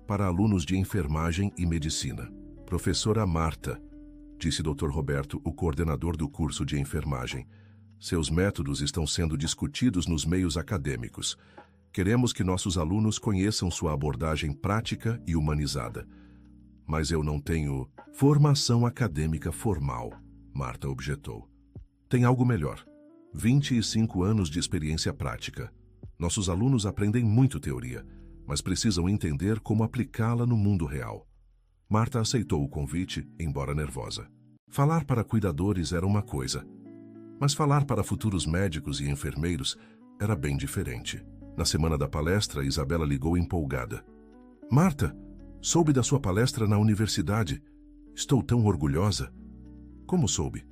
para alunos de enfermagem e medicina. Professora Marta, disse Dr. Roberto, o coordenador do curso de enfermagem, seus métodos estão sendo discutidos nos meios acadêmicos. Queremos que nossos alunos conheçam sua abordagem prática e humanizada. Mas eu não tenho formação acadêmica formal, Marta objetou. Tem algo melhor. 25 anos de experiência prática. Nossos alunos aprendem muito teoria, mas precisam entender como aplicá-la no mundo real. Marta aceitou o convite, embora nervosa. Falar para cuidadores era uma coisa, mas falar para futuros médicos e enfermeiros era bem diferente. Na semana da palestra, Isabela ligou empolgada. Marta, soube da sua palestra na universidade. Estou tão orgulhosa. Como soube?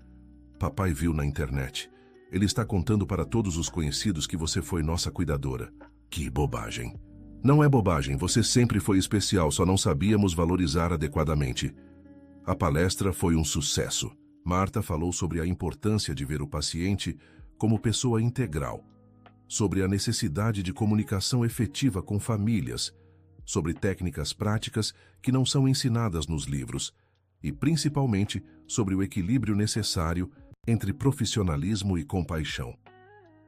Papai viu na internet. Ele está contando para todos os conhecidos que você foi nossa cuidadora. Que bobagem. Não é bobagem, você sempre foi especial, só não sabíamos valorizar adequadamente. A palestra foi um sucesso. Marta falou sobre a importância de ver o paciente como pessoa integral, sobre a necessidade de comunicação efetiva com famílias, sobre técnicas práticas que não são ensinadas nos livros e, principalmente, sobre o equilíbrio necessário entre profissionalismo e compaixão.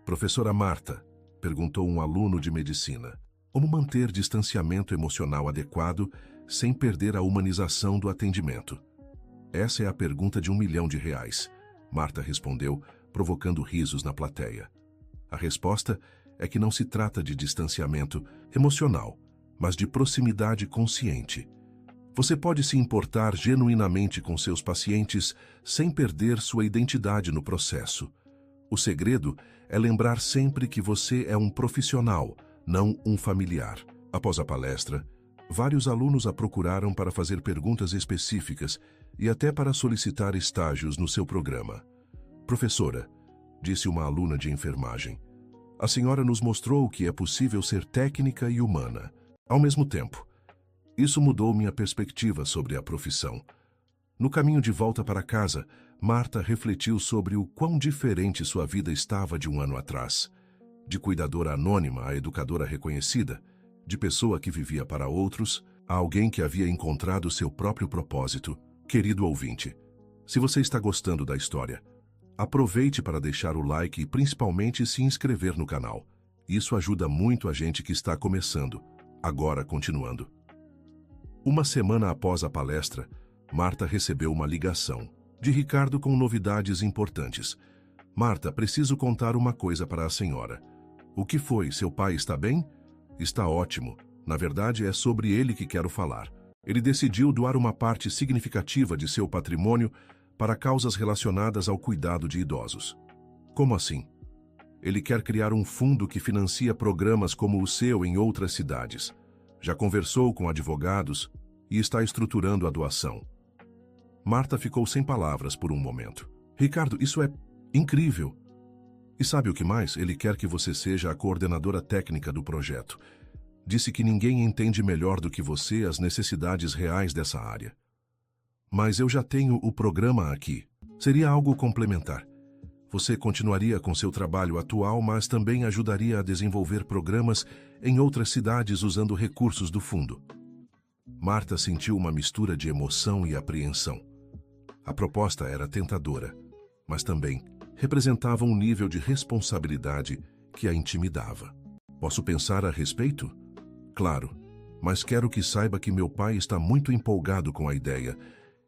Professora Marta, perguntou um aluno de medicina, como manter distanciamento emocional adequado sem perder a humanização do atendimento? Essa é a pergunta de R$1 milhão, Marta respondeu, provocando risos na plateia. A resposta é que não se trata de distanciamento emocional, mas de proximidade consciente. Você pode se importar genuinamente com seus pacientes sem perder sua identidade no processo. O segredo é lembrar sempre que você é um profissional, não um familiar. Após a palestra, vários alunos a procuraram para fazer perguntas específicas e até para solicitar estágios no seu programa. Professora, disse uma aluna de enfermagem, a senhora nos mostrou que é possível ser técnica e humana. Ao mesmo tempo, isso mudou minha perspectiva sobre a profissão. No caminho de volta para casa, Marta refletiu sobre o quão diferente sua vida estava de um ano atrás. De cuidadora anônima a educadora reconhecida, de pessoa que vivia para outros, a alguém que havia encontrado seu próprio propósito. Querido ouvinte, se você está gostando da história, aproveite para deixar o like e principalmente se inscrever no canal. Isso ajuda muito a gente que está começando. Agora, continuando. Uma semana após a palestra, Marta recebeu uma ligação de Ricardo com novidades importantes. Marta, preciso contar uma coisa para a senhora. O que foi? Seu pai está bem? Está ótimo. Na verdade, é sobre ele que quero falar. Ele decidiu doar uma parte significativa de seu patrimônio para causas relacionadas ao cuidado de idosos. Como assim? Ele quer criar um fundo que financia programas como o seu em outras cidades. Já conversou com advogados e está estruturando a doação. Marta ficou sem palavras por um momento. Ricardo, isso é incrível. E sabe o que mais? Ele quer que você seja a coordenadora técnica do projeto. Disse que ninguém entende melhor do que você as necessidades reais dessa área. Mas eu já tenho o programa aqui. Seria algo complementar. Você continuaria com seu trabalho atual, mas também ajudaria a desenvolver programas em outras cidades usando recursos do fundo. Marta sentiu uma mistura de emoção e apreensão. A proposta era tentadora, mas também representava um nível de responsabilidade que a intimidava. Posso pensar a respeito? Claro, mas quero que saiba que meu pai está muito empolgado com a ideia.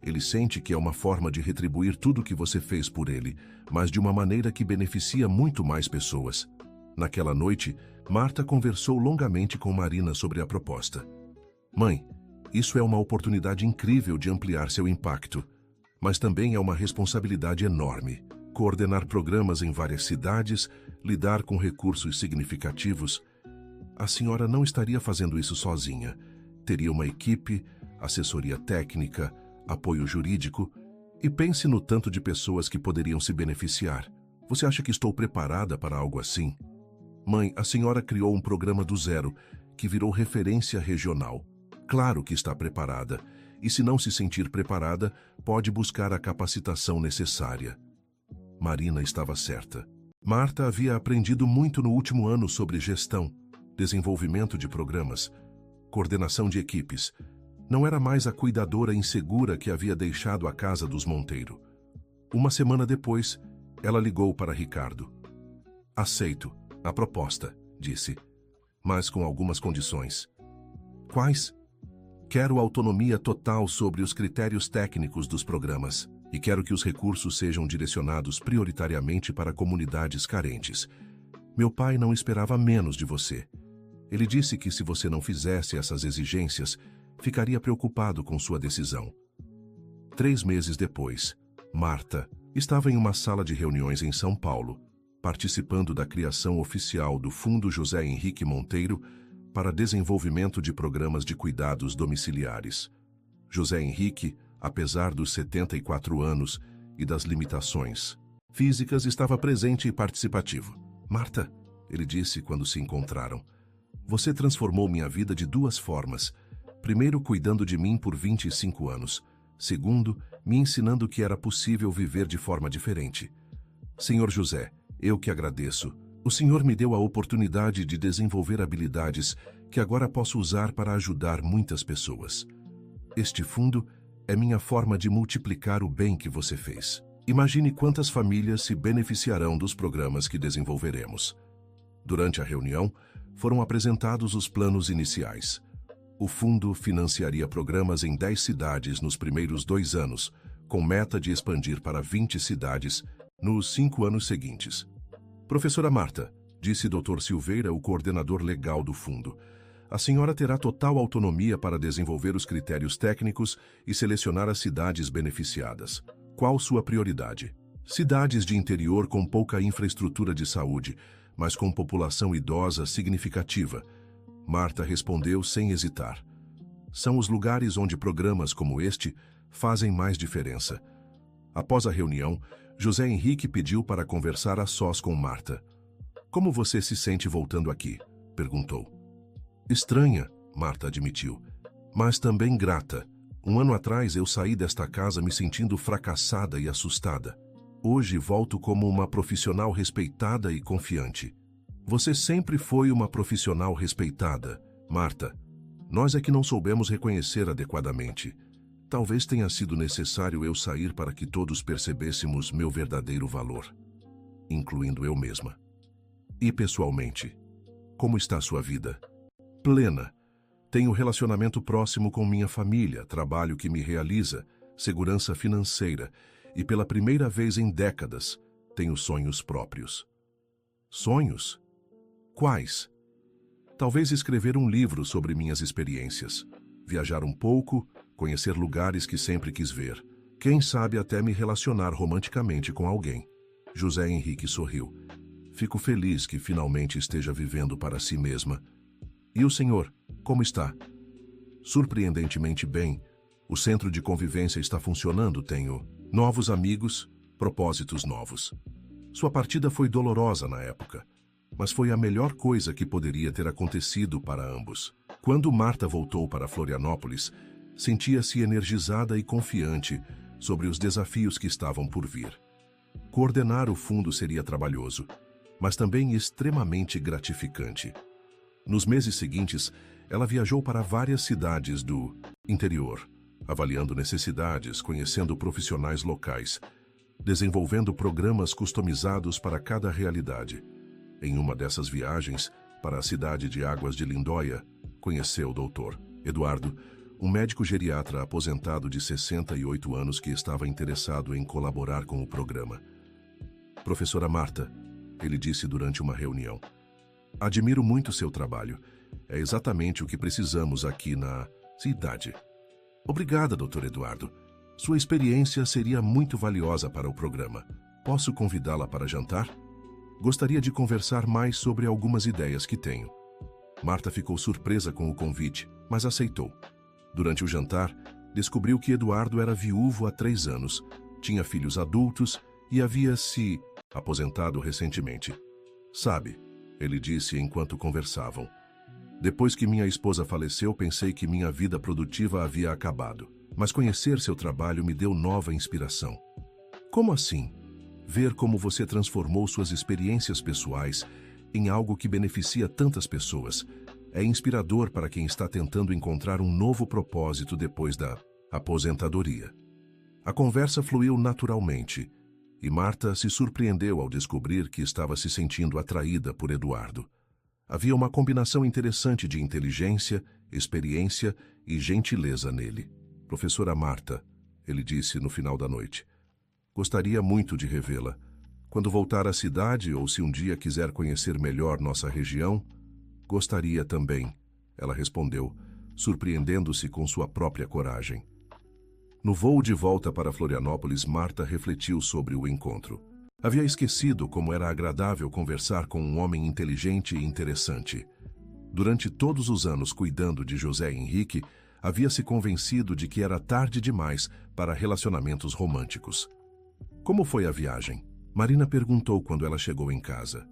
Ele sente que é uma forma de retribuir tudo o que você fez por ele, mas de uma maneira que beneficia muito mais pessoas. Naquela noite, Marta conversou longamente com Marina sobre a proposta. Mãe, isso é uma oportunidade incrível de ampliar seu impacto, mas também é uma responsabilidade enorme. Coordenar programas em várias cidades, lidar com recursos significativos. A senhora não estaria fazendo isso sozinha. Teria uma equipe, assessoria técnica, apoio jurídico, e pense no tanto de pessoas que poderiam se beneficiar. Você acha que estou preparada para algo assim? Mãe, a senhora criou um programa do zero, que virou referência regional. Claro que está preparada, e se não se sentir preparada, pode buscar a capacitação necessária. Marina estava certa. Marta havia aprendido muito no último ano sobre gestão, desenvolvimento de programas, coordenação de equipes. Não era mais a cuidadora insegura que havia deixado a casa dos Monteiro. Uma semana depois, ela ligou para Ricardo. Aceito a proposta, disse, mas com algumas condições. Quais? Quero autonomia total sobre os critérios técnicos dos programas e quero que os recursos sejam direcionados prioritariamente para comunidades carentes. Meu pai não esperava menos de você. Ele disse que se você não fizesse essas exigências, ficaria preocupado com sua decisão. 3 meses depois, Marta estava em uma sala de reuniões em São Paulo, participando da criação oficial do Fundo José Henrique Monteiro para desenvolvimento de programas de cuidados domiciliares. José Henrique, apesar dos 74 anos e das limitações físicas, estava presente e participativo. Marta, ele disse quando se encontraram, você transformou minha vida de 2 formas. Primeiro, cuidando de mim por 25 anos. Segundo, me ensinando que era possível viver de forma diferente. Senhor José, eu que agradeço. O Senhor me deu a oportunidade de desenvolver habilidades que agora posso usar para ajudar muitas pessoas. Este fundo é minha forma de multiplicar o bem que você fez. Imagine quantas famílias se beneficiarão dos programas que desenvolveremos. Durante a reunião, foram apresentados os planos iniciais. O fundo financiaria programas em 10 cidades nos primeiros 2 anos, com meta de expandir para 20 cidades nos 5 anos seguintes. Professora Marta, disse Dr. Silveira, o coordenador legal do fundo, a senhora terá total autonomia para desenvolver os critérios técnicos e selecionar as cidades beneficiadas. Qual sua prioridade? Cidades de interior com pouca infraestrutura de saúde, mas com população idosa significativa. Marta respondeu sem hesitar. São os lugares onde programas como este fazem mais diferença. Após a reunião, José Henrique pediu para conversar a sós com Marta. Como você se sente voltando aqui? Perguntou. Estranha, Marta admitiu, mas também grata. 1 ano atrás eu saí desta casa me sentindo fracassada e assustada. Hoje volto como uma profissional respeitada e confiante. Você sempre foi uma profissional respeitada, Marta. Nós é que não soubemos reconhecer adequadamente. Talvez tenha sido necessário eu sair para que todos percebêssemos meu verdadeiro valor, incluindo eu mesma. E pessoalmente, como está sua vida? Plena. Tenho relacionamento próximo com minha família, trabalho que me realiza, segurança financeira e pela primeira vez em décadas, tenho sonhos próprios. Sonhos? Quais? Talvez escrever um livro sobre minhas experiências, viajar um pouco, conhecer lugares que sempre quis ver. Quem sabe até me relacionar romanticamente com alguém. José Henrique sorriu. Fico feliz que finalmente esteja vivendo para si mesma. E o senhor, como está? Surpreendentemente bem. O centro de convivência está funcionando, tenho novos amigos, propósitos novos. Sua partida foi dolorosa na época, mas foi a melhor coisa que poderia ter acontecido para ambos. Quando Marta voltou para Florianópolis, sentia-se energizada e confiante sobre os desafios que estavam por vir. Coordenar o fundo seria trabalhoso, mas também extremamente gratificante. Nos meses seguintes, ela viajou para várias cidades do interior, avaliando necessidades, conhecendo profissionais locais, desenvolvendo programas customizados para cada realidade. Em uma dessas viagens, para a cidade de Águas de Lindóia, conheceu o Dr. Eduardo, um médico geriatra aposentado de 68 anos que estava interessado em colaborar com o programa. Professora Marta, ele disse durante uma reunião, admiro muito seu trabalho. É exatamente o que precisamos aqui na cidade. Obrigada, Dr. Eduardo. Sua experiência seria muito valiosa para o programa. Posso convidá-la para jantar? Gostaria de conversar mais sobre algumas ideias que tenho. Marta ficou surpresa com o convite, mas aceitou. Durante o jantar, descobriu que Eduardo era viúvo há 3 anos, tinha filhos adultos e havia se aposentado recentemente. Sabe, ele disse enquanto conversavam, depois que minha esposa faleceu, pensei que minha vida produtiva havia acabado, mas conhecer seu trabalho me deu nova inspiração. Como assim? Ver como você transformou suas experiências pessoais em algo que beneficia tantas pessoas é inspirador para quem está tentando encontrar um novo propósito depois da aposentadoria. A conversa fluiu naturalmente e Marta se surpreendeu ao descobrir que estava se sentindo atraída por Eduardo. Havia uma combinação interessante de inteligência, experiência e gentileza nele. Professora Marta, ele disse no final da noite, gostaria muito de revê-la. Quando voltar à cidade ou se um dia quiser conhecer melhor nossa região, gostaria também, ela respondeu, surpreendendo-se com sua própria coragem. No voo de volta para Florianópolis, Marta refletiu sobre o encontro. Havia esquecido como era agradável conversar com um homem inteligente e interessante. Durante todos os anos cuidando de José Henrique, havia se convencido de que era tarde demais para relacionamentos românticos. Como foi a viagem? Marina perguntou quando ela chegou em casa.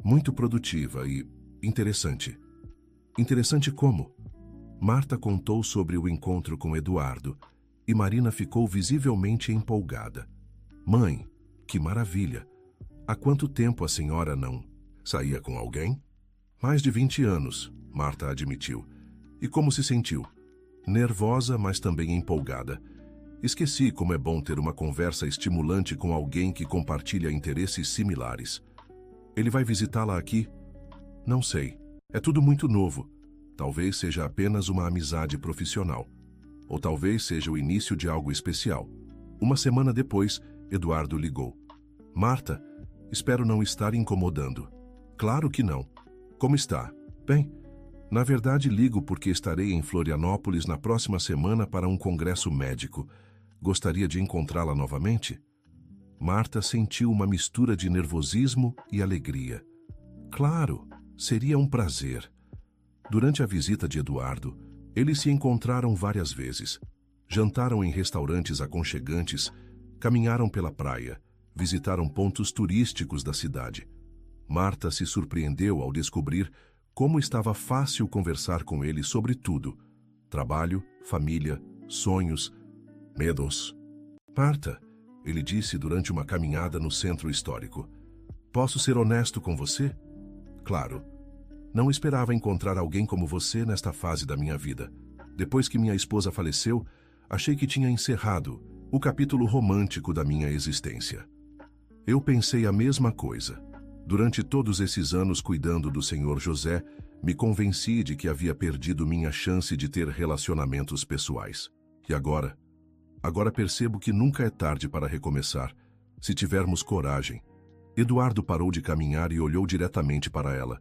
Muito produtiva e interessante. Interessante como? Marta contou sobre o encontro com Eduardo e Marina ficou visivelmente empolgada. Mãe, que maravilha! Há quanto tempo a senhora não saía com alguém? Mais de 20 anos, Marta admitiu. E como se sentiu? Nervosa, mas também empolgada. Esqueci como é bom ter uma conversa estimulante com alguém que compartilha interesses similares. Ele vai visitá-la aqui? Não sei. É tudo muito novo. Talvez seja apenas uma amizade profissional. Ou talvez seja o início de algo especial. Uma semana depois, Eduardo ligou. Marta, espero não estar incomodando. Claro que não. Como está? Bem, na verdade ligo porque estarei em Florianópolis na próxima semana para um congresso médico. Gostaria de encontrá-la novamente? Marta sentiu uma mistura de nervosismo e alegria. Claro, seria um prazer. Durante a visita de Eduardo, eles se encontraram várias vezes. Jantaram em restaurantes aconchegantes, caminharam pela praia, visitaram pontos turísticos da cidade. Marta se surpreendeu ao descobrir como estava fácil conversar com ele sobre tudo: trabalho, família, sonhos, medos. Marta, ele disse durante uma caminhada no centro histórico, posso ser honesto com você? Claro. Não esperava encontrar alguém como você nesta fase da minha vida. Depois que minha esposa faleceu, achei que tinha encerrado o capítulo romântico da minha existência. Eu pensei a mesma coisa. Durante todos esses anos cuidando do Sr. José, me convenci de que havia perdido minha chance de ter relacionamentos pessoais. E agora? Agora percebo que nunca é tarde para recomeçar, se tivermos coragem. Eduardo parou de caminhar e olhou diretamente para ela.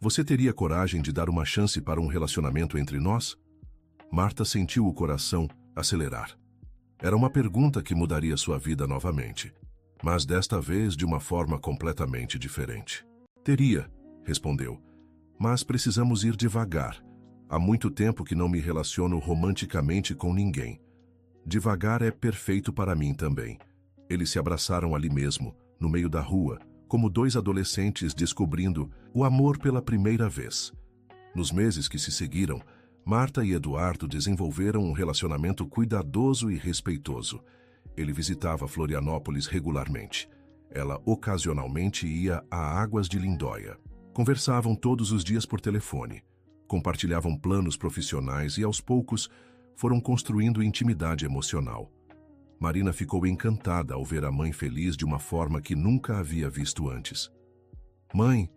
Você teria coragem de dar uma chance para um relacionamento entre nós? Marta sentiu o coração acelerar. Era uma pergunta que mudaria sua vida novamente, mas desta vez de uma forma completamente diferente. Teria, respondeu, mas precisamos ir devagar. Há muito tempo que não me relaciono romanticamente com ninguém. Devagar é perfeito para mim também. Eles se abraçaram ali mesmo, no meio da rua, como dois adolescentes descobrindo o amor pela primeira vez. Nos meses que se seguiram, Marta e Eduardo desenvolveram um relacionamento cuidadoso e respeitoso. Ele visitava Florianópolis regularmente. Ela ocasionalmente ia a Águas de Lindóia. Conversavam todos os dias por telefone. Compartilhavam planos profissionais e, aos poucos, foram construindo intimidade emocional. Marina ficou encantada ao ver a mãe feliz de uma forma que nunca havia visto antes. "Mãe,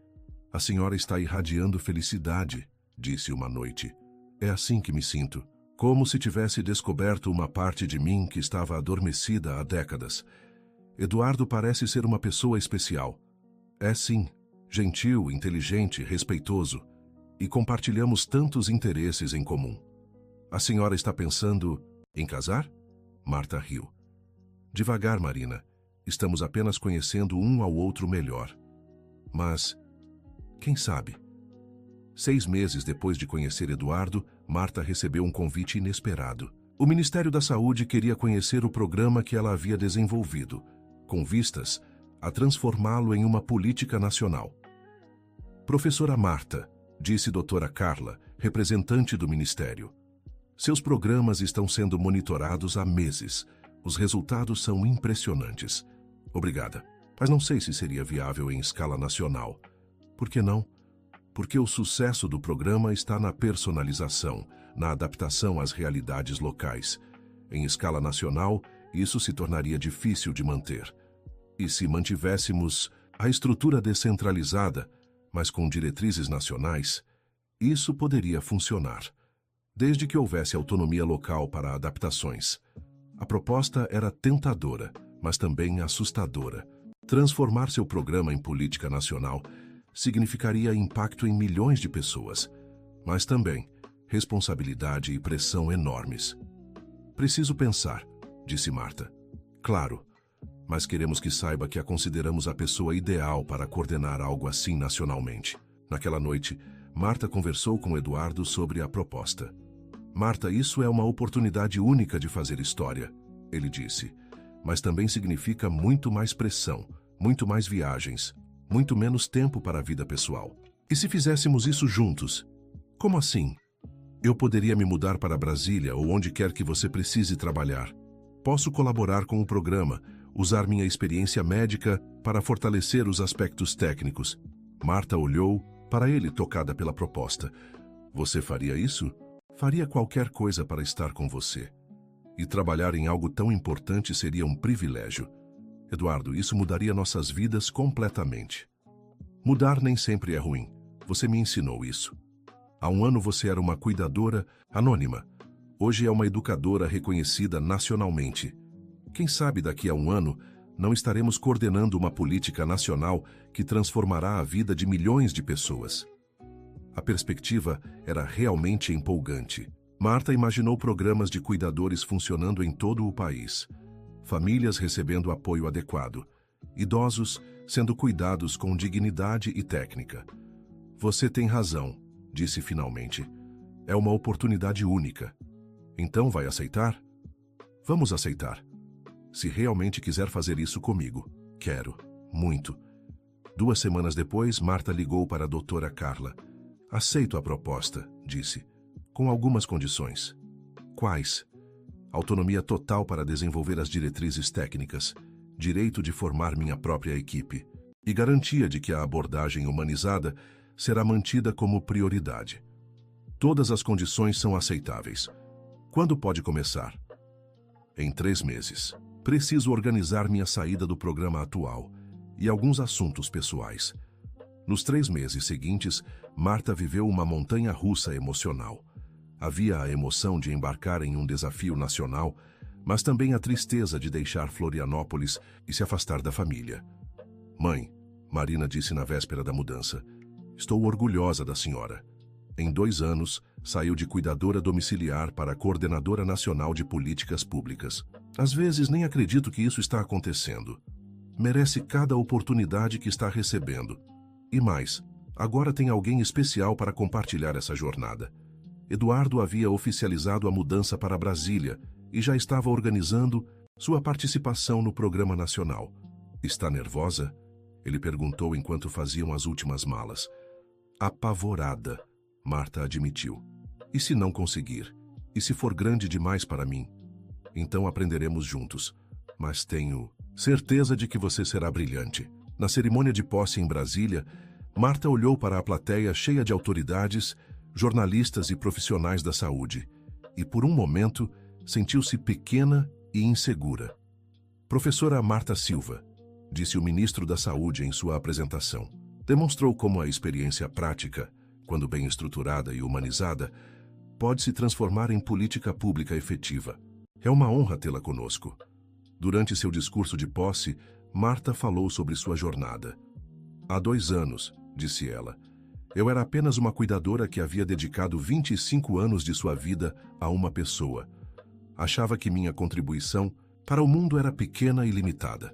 a senhora está irradiando felicidade", disse uma noite. "É assim que me sinto, como se tivesse descoberto uma parte de mim que estava adormecida há décadas. Eduardo parece ser uma pessoa especial. É sim, gentil, inteligente, respeitoso. E compartilhamos tantos interesses em comum. A senhora está pensando em casar?" Marta riu. "Devagar, Marina. Estamos apenas conhecendo um ao outro melhor. Mas, quem sabe?" 6 meses depois de conhecer Eduardo, Marta recebeu um convite inesperado. O Ministério da Saúde queria conhecer o programa que ela havia desenvolvido, com vistas a transformá-lo em uma política nacional. "Professora Marta", disse doutora Carla, representante do Ministério, "seus programas estão sendo monitorados há meses. Os resultados são impressionantes. Obrigada, mas não sei se seria viável em escala nacional. Por que não? Porque o sucesso do programa está na personalização, na adaptação às realidades locais. Em escala nacional, isso se tornaria difícil de manter. E se mantivéssemos a estrutura descentralizada, mas com diretrizes nacionais, isso poderia funcionar, desde que houvesse autonomia local para adaptações. A proposta era tentadora, mas também assustadora. Transformar seu programa em política nacional significaria impacto em milhões de pessoas, mas também responsabilidade e pressão enormes. "Preciso pensar", disse Marta. "Claro, mas queremos que saiba que a consideramos a pessoa ideal para coordenar algo assim nacionalmente." Naquela noite, Marta conversou com Eduardo sobre a proposta. "Marta, isso é uma oportunidade única de fazer história", ele disse. "Mas também significa muito mais pressão, muito mais viagens, muito menos tempo para a vida pessoal. E se fizéssemos isso juntos?" "Como assim?" "Eu poderia me mudar para Brasília ou onde quer que você precise trabalhar. Posso colaborar com o programa, usar minha experiência médica para fortalecer os aspectos técnicos." Marta olhou para ele, tocada pela proposta. "Você faria isso?" "Faria qualquer coisa para estar com você. E trabalhar em algo tão importante seria um privilégio. Eduardo, isso mudaria nossas vidas completamente." "Mudar nem sempre é ruim. Você me ensinou isso. Há um ano você era uma cuidadora anônima. Hoje é uma educadora reconhecida nacionalmente. Quem sabe daqui a um ano não estaremos coordenando uma política nacional que transformará a vida de milhões de pessoas." A perspectiva era realmente empolgante. Marta imaginou programas de cuidadores funcionando em todo o país. Famílias recebendo apoio adequado. Idosos sendo cuidados com dignidade e técnica. "Você tem razão", disse finalmente. "É uma oportunidade única. Então vai aceitar?" "Vamos aceitar. Se realmente quiser fazer isso comigo." "Quero. Muito." 2 semanas depois, Marta ligou para a doutora Carla. "Aceito a proposta", disse, "com algumas condições." "Quais?" "Autonomia total para desenvolver as diretrizes técnicas, direito de formar minha própria equipe e garantia de que a abordagem humanizada será mantida como prioridade. Todas as condições são aceitáveis. Quando pode começar?" "Em 3 meses. Preciso organizar minha saída do programa atual e alguns assuntos pessoais." Nos 3 meses seguintes, Marta viveu uma montanha-russa emocional. Havia a emoção de embarcar em um desafio nacional, mas também a tristeza de deixar Florianópolis e se afastar da família. "Mãe", Marina disse na véspera da mudança, "estou orgulhosa da senhora. Em 2 anos, saiu de cuidadora domiciliar para coordenadora nacional de políticas públicas. Às vezes nem acredito que isso está acontecendo. Merece cada oportunidade que está recebendo. E mais, agora tem alguém especial para compartilhar essa jornada. Eduardo havia oficializado a mudança para Brasília e já estava organizando sua participação no programa nacional. Está nervosa? Ele perguntou enquanto faziam as últimas malas. Apavorada, Marta admitiu. E se não conseguir? E se for grande demais para mim? Então aprenderemos juntos. Mas tenho certeza de que você será brilhante. Na cerimônia de posse em Brasília, Marta olhou para a plateia cheia de autoridades, jornalistas e profissionais da saúde, e por um momento sentiu-se pequena e insegura. Professora Marta Silva, disse o ministro da Saúde em sua apresentação, demonstrou como a experiência prática, quando bem estruturada e humanizada, pode se transformar em política pública efetiva. É uma honra tê-la conosco. Durante seu discurso de posse, Marta falou sobre sua jornada. Há 2 anos, disse ela, eu era apenas uma cuidadora que havia dedicado 25 anos de sua vida a uma pessoa. Achava que minha contribuição para o mundo era pequena e limitada.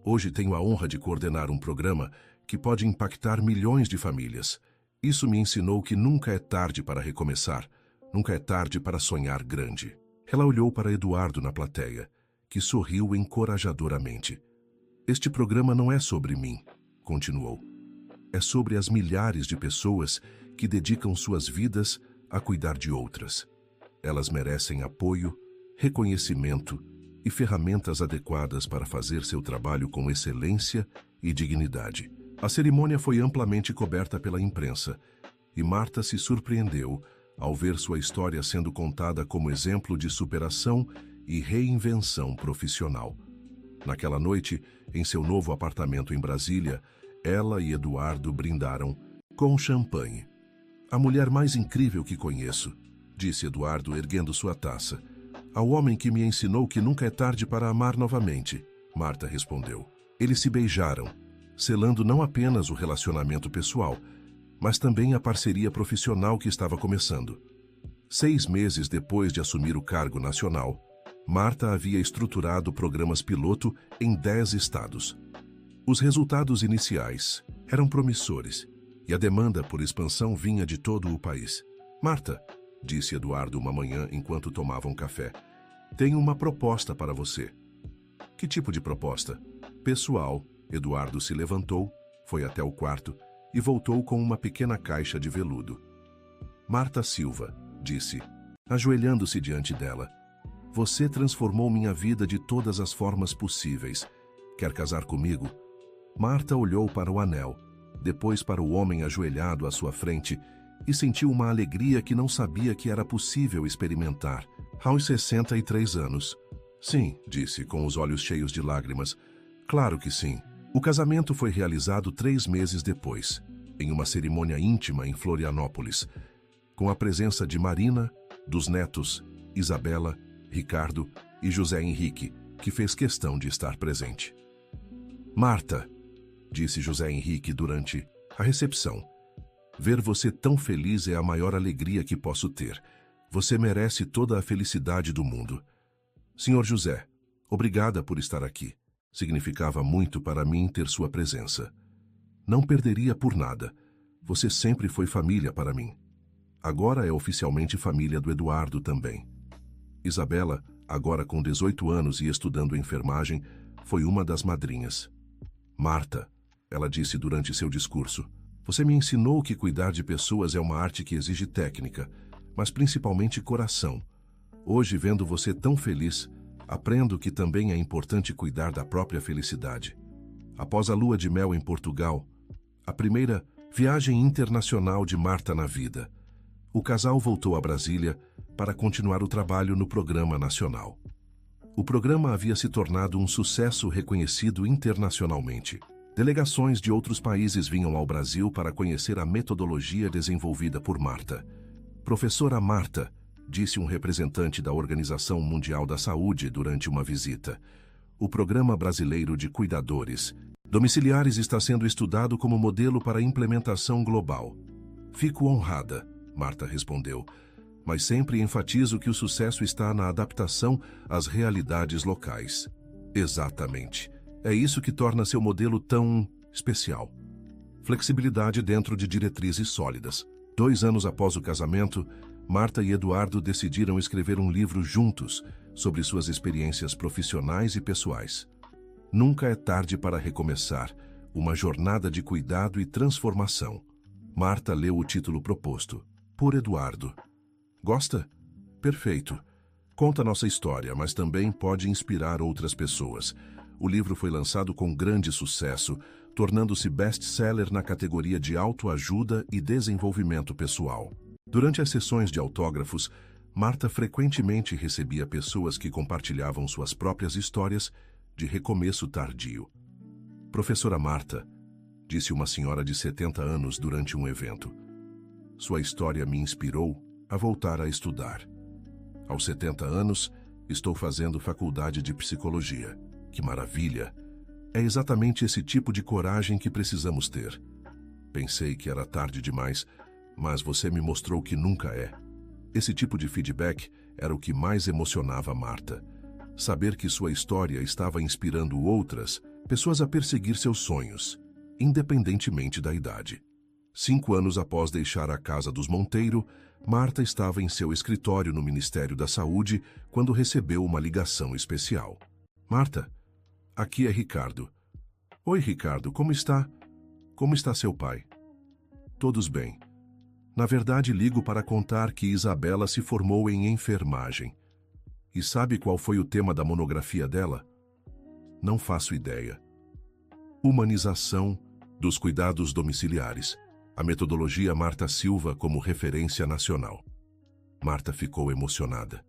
Hoje tenho a honra de coordenar um programa que pode impactar milhões de famílias. Isso me ensinou que nunca é tarde para recomeçar, nunca é tarde para sonhar grande. Ela olhou para Eduardo na plateia, que sorriu encorajadoramente. Este programa não é sobre mim, continuou. É sobre as milhares de pessoas que dedicam suas vidas a cuidar de outras. Elas merecem apoio, reconhecimento e ferramentas adequadas para fazer seu trabalho com excelência e dignidade. A cerimônia foi amplamente coberta pela imprensa e Marta se surpreendeu ao ver sua história sendo contada como exemplo de superação e reinvenção profissional. Naquela noite, em seu novo apartamento em Brasília, ela e Eduardo brindaram com champanhe. A mulher mais incrível que conheço, disse Eduardo erguendo sua taça. Ao homem que me ensinou que nunca é tarde para amar novamente, Marta respondeu. Eles se beijaram, selando não apenas o relacionamento pessoal, mas também a parceria profissional que estava começando. 6 meses depois de assumir o cargo nacional, Marta havia estruturado programas piloto em 10 estados. Os resultados iniciais eram promissores e a demanda por expansão vinha de todo o país. Marta, disse Eduardo uma manhã enquanto tomavam café, tenho uma proposta para você. Que tipo de proposta? Pessoal. Eduardo se levantou, foi até o quarto e voltou com uma pequena caixa de veludo. Marta Silva, disse, ajoelhando-se diante dela. Você transformou minha vida de todas as formas possíveis. Quer casar comigo? Marta olhou para o anel, depois para o homem ajoelhado à sua frente e sentiu uma alegria que não sabia que era possível experimentar aos 63 anos. Sim, disse com os olhos cheios de lágrimas. Claro que sim. O casamento foi realizado 3 meses depois, em uma cerimônia íntima em Florianópolis, com a presença de Marina, dos netos, Isabela, Ricardo e José Henrique, que fez questão de estar presente. Marta, disse José Henrique durante a recepção, ver você tão feliz é a maior alegria que posso ter. Você merece toda a felicidade do mundo. Senhor José, obrigada por estar aqui. Significava muito para mim ter sua presença. Não perderia por nada. Você sempre foi família para mim. Agora é oficialmente família do Eduardo também. Isabela, agora com 18 anos e estudando enfermagem, foi uma das madrinhas. Marta, ela disse durante seu discurso, você me ensinou que cuidar de pessoas é uma arte que exige técnica, mas principalmente coração. Hoje, vendo você tão feliz, aprendo que também é importante cuidar da própria felicidade. Após a lua de mel em Portugal, a primeira viagem internacional de Marta na vida, o casal voltou a Brasília para continuar o trabalho no programa nacional. O programa havia se tornado um sucesso reconhecido internacionalmente. Delegações de outros países vinham ao Brasil para conhecer a metodologia desenvolvida por Marta. Professora Marta, disse um representante da Organização Mundial da Saúde durante uma visita. O Programa Brasileiro de Cuidadores Domiciliares está sendo estudado como modelo para implementação global. Fico honrada, Marta respondeu, mas sempre enfatizo que o sucesso está na adaptação às realidades locais. Exatamente. É isso que torna seu modelo tão especial. Flexibilidade dentro de diretrizes sólidas. 2 anos após o casamento, Marta e Eduardo decidiram escrever um livro juntos sobre suas experiências profissionais e pessoais. Nunca é tarde para recomeçar, uma jornada de cuidado e transformação. Marta leu o título proposto, por Eduardo. Gosta? Perfeito. Conta nossa história, mas também pode inspirar outras pessoas. O livro foi lançado com grande sucesso, tornando-se best-seller na categoria de autoajuda e desenvolvimento pessoal. Durante as sessões de autógrafos, Marta frequentemente recebia pessoas que compartilhavam suas próprias histórias de recomeço tardio. Professora Marta, disse uma senhora de 70 anos durante um evento, sua história me inspirou a voltar a estudar. Aos 70 anos, estou fazendo faculdade de psicologia. Que maravilha! É exatamente esse tipo de coragem que precisamos ter. Pensei que era tarde demais, mas você me mostrou que nunca é. Esse tipo de feedback era o que mais emocionava Marta. Saber que sua história estava inspirando outras pessoas a perseguir seus sonhos, independentemente da idade. 5 anos após deixar a casa dos Monteiro, Marta estava em seu escritório no Ministério da Saúde quando recebeu uma ligação especial. Marta, aqui é Ricardo. Oi, Ricardo, como está? Como está seu pai? Todos bem. Na verdade, ligo para contar que Isabela se formou em enfermagem. E sabe qual foi o tema da monografia dela? Não faço ideia. Humanização dos cuidados domiciliares. A metodologia Marta Silva como referência nacional. Marta ficou emocionada.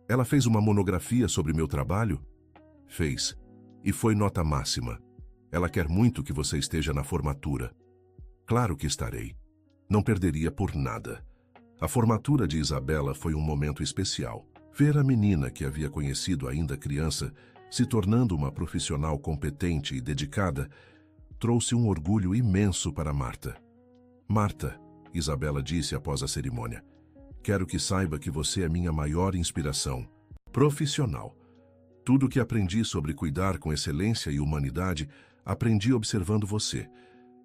Ela fez uma monografia sobre meu trabalho? Fez. E foi nota máxima. Ela quer muito que você esteja na formatura. Claro que estarei. Não perderia por nada. A formatura de Isabela foi um momento especial. Ver a menina que havia conhecido ainda criança se tornando uma profissional competente e dedicada trouxe um orgulho imenso para Marta. Marta, Isabela disse após a cerimônia, quero que saiba que você é minha maior inspiração profissional. Tudo o que aprendi sobre cuidar com excelência e humanidade, aprendi observando você.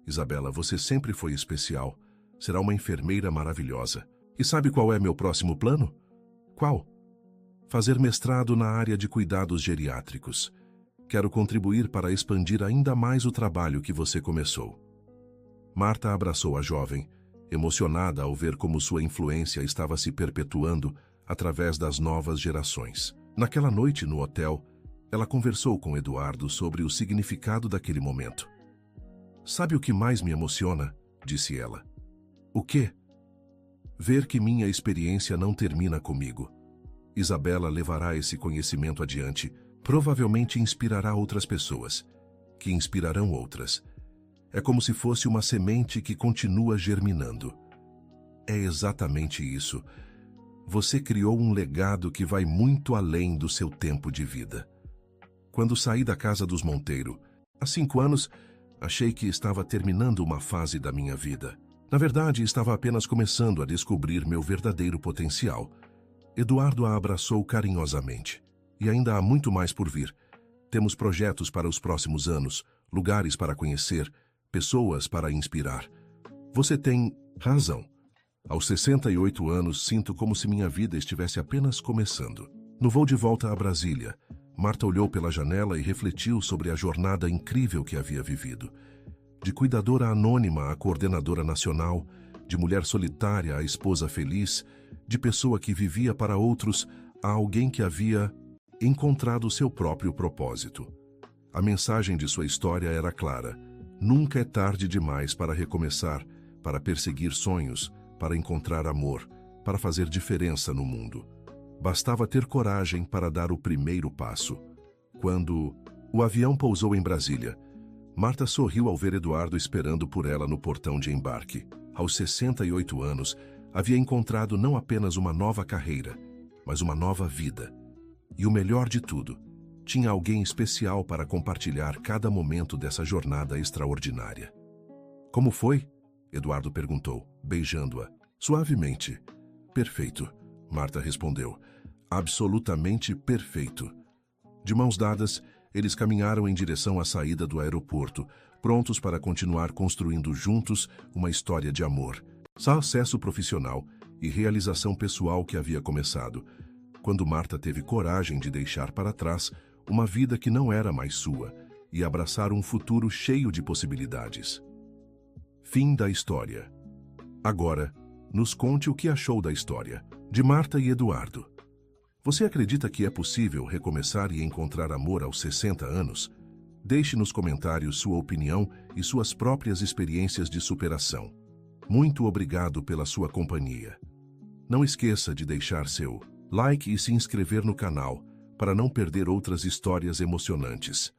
Isabela, você sempre foi especial. Será uma enfermeira maravilhosa. E sabe qual é meu próximo plano? Qual? Fazer mestrado na área de cuidados geriátricos. Quero contribuir para expandir ainda mais o trabalho que você começou. Marta abraçou a jovem, emocionada ao ver como sua influência estava se perpetuando através das novas gerações. Naquela noite no hotel, ela conversou com Eduardo sobre o significado daquele momento. Sabe o que mais me emociona? Disse ela. O quê? Ver que minha experiência não termina comigo. Isabela levará esse conhecimento adiante, provavelmente inspirará outras pessoas, que inspirarão outras. É como se fosse uma semente que continua germinando. É exatamente isso. Você criou um legado que vai muito além do seu tempo de vida. Quando saí da casa dos Monteiro, há 5 anos, achei que estava terminando uma fase da minha vida. Na verdade, estava apenas começando a descobrir meu verdadeiro potencial. Eduardo a abraçou carinhosamente. E ainda há muito mais por vir. Temos projetos para os próximos anos, lugares para conhecer, pessoas para inspirar. Você tem razão. Aos 68 anos, sinto como se minha vida estivesse apenas começando. No voo de volta a Brasília, Marta olhou pela janela e refletiu sobre a jornada incrível que havia vivido. De cuidadora anônima à coordenadora nacional, de mulher solitária à esposa feliz, de pessoa que vivia para outros a alguém que havia encontrado seu próprio propósito. A mensagem de sua história era clara. Nunca é tarde demais para recomeçar, para perseguir sonhos, para encontrar amor, para fazer diferença no mundo. Bastava ter coragem para dar o primeiro passo. Quando o avião pousou em Brasília, Marta sorriu ao ver Eduardo esperando por ela no portão de embarque. Aos 68 anos, havia encontrado não apenas uma nova carreira, mas uma nova vida. E o melhor de tudo, tinha alguém especial para compartilhar cada momento dessa jornada extraordinária. Como foi? Eduardo perguntou, beijando-a. Suavemente. Perfeito, Marta respondeu. Absolutamente perfeito. De mãos dadas, eles caminharam em direção à saída do aeroporto, prontos para continuar construindo juntos uma história de amor, sucesso profissional e realização pessoal que havia começado, quando Marta teve coragem de deixar para trás uma vida que não era mais sua e abraçar um futuro cheio de possibilidades. Fim da história. Agora, nos conte o que achou da história, de Marta e Eduardo. Você acredita que é possível recomeçar e encontrar amor aos 60 anos? Deixe nos comentários sua opinião e suas próprias experiências de superação. Muito obrigado pela sua companhia. Não esqueça de deixar seu like e se inscrever no canal para não perder outras histórias emocionantes.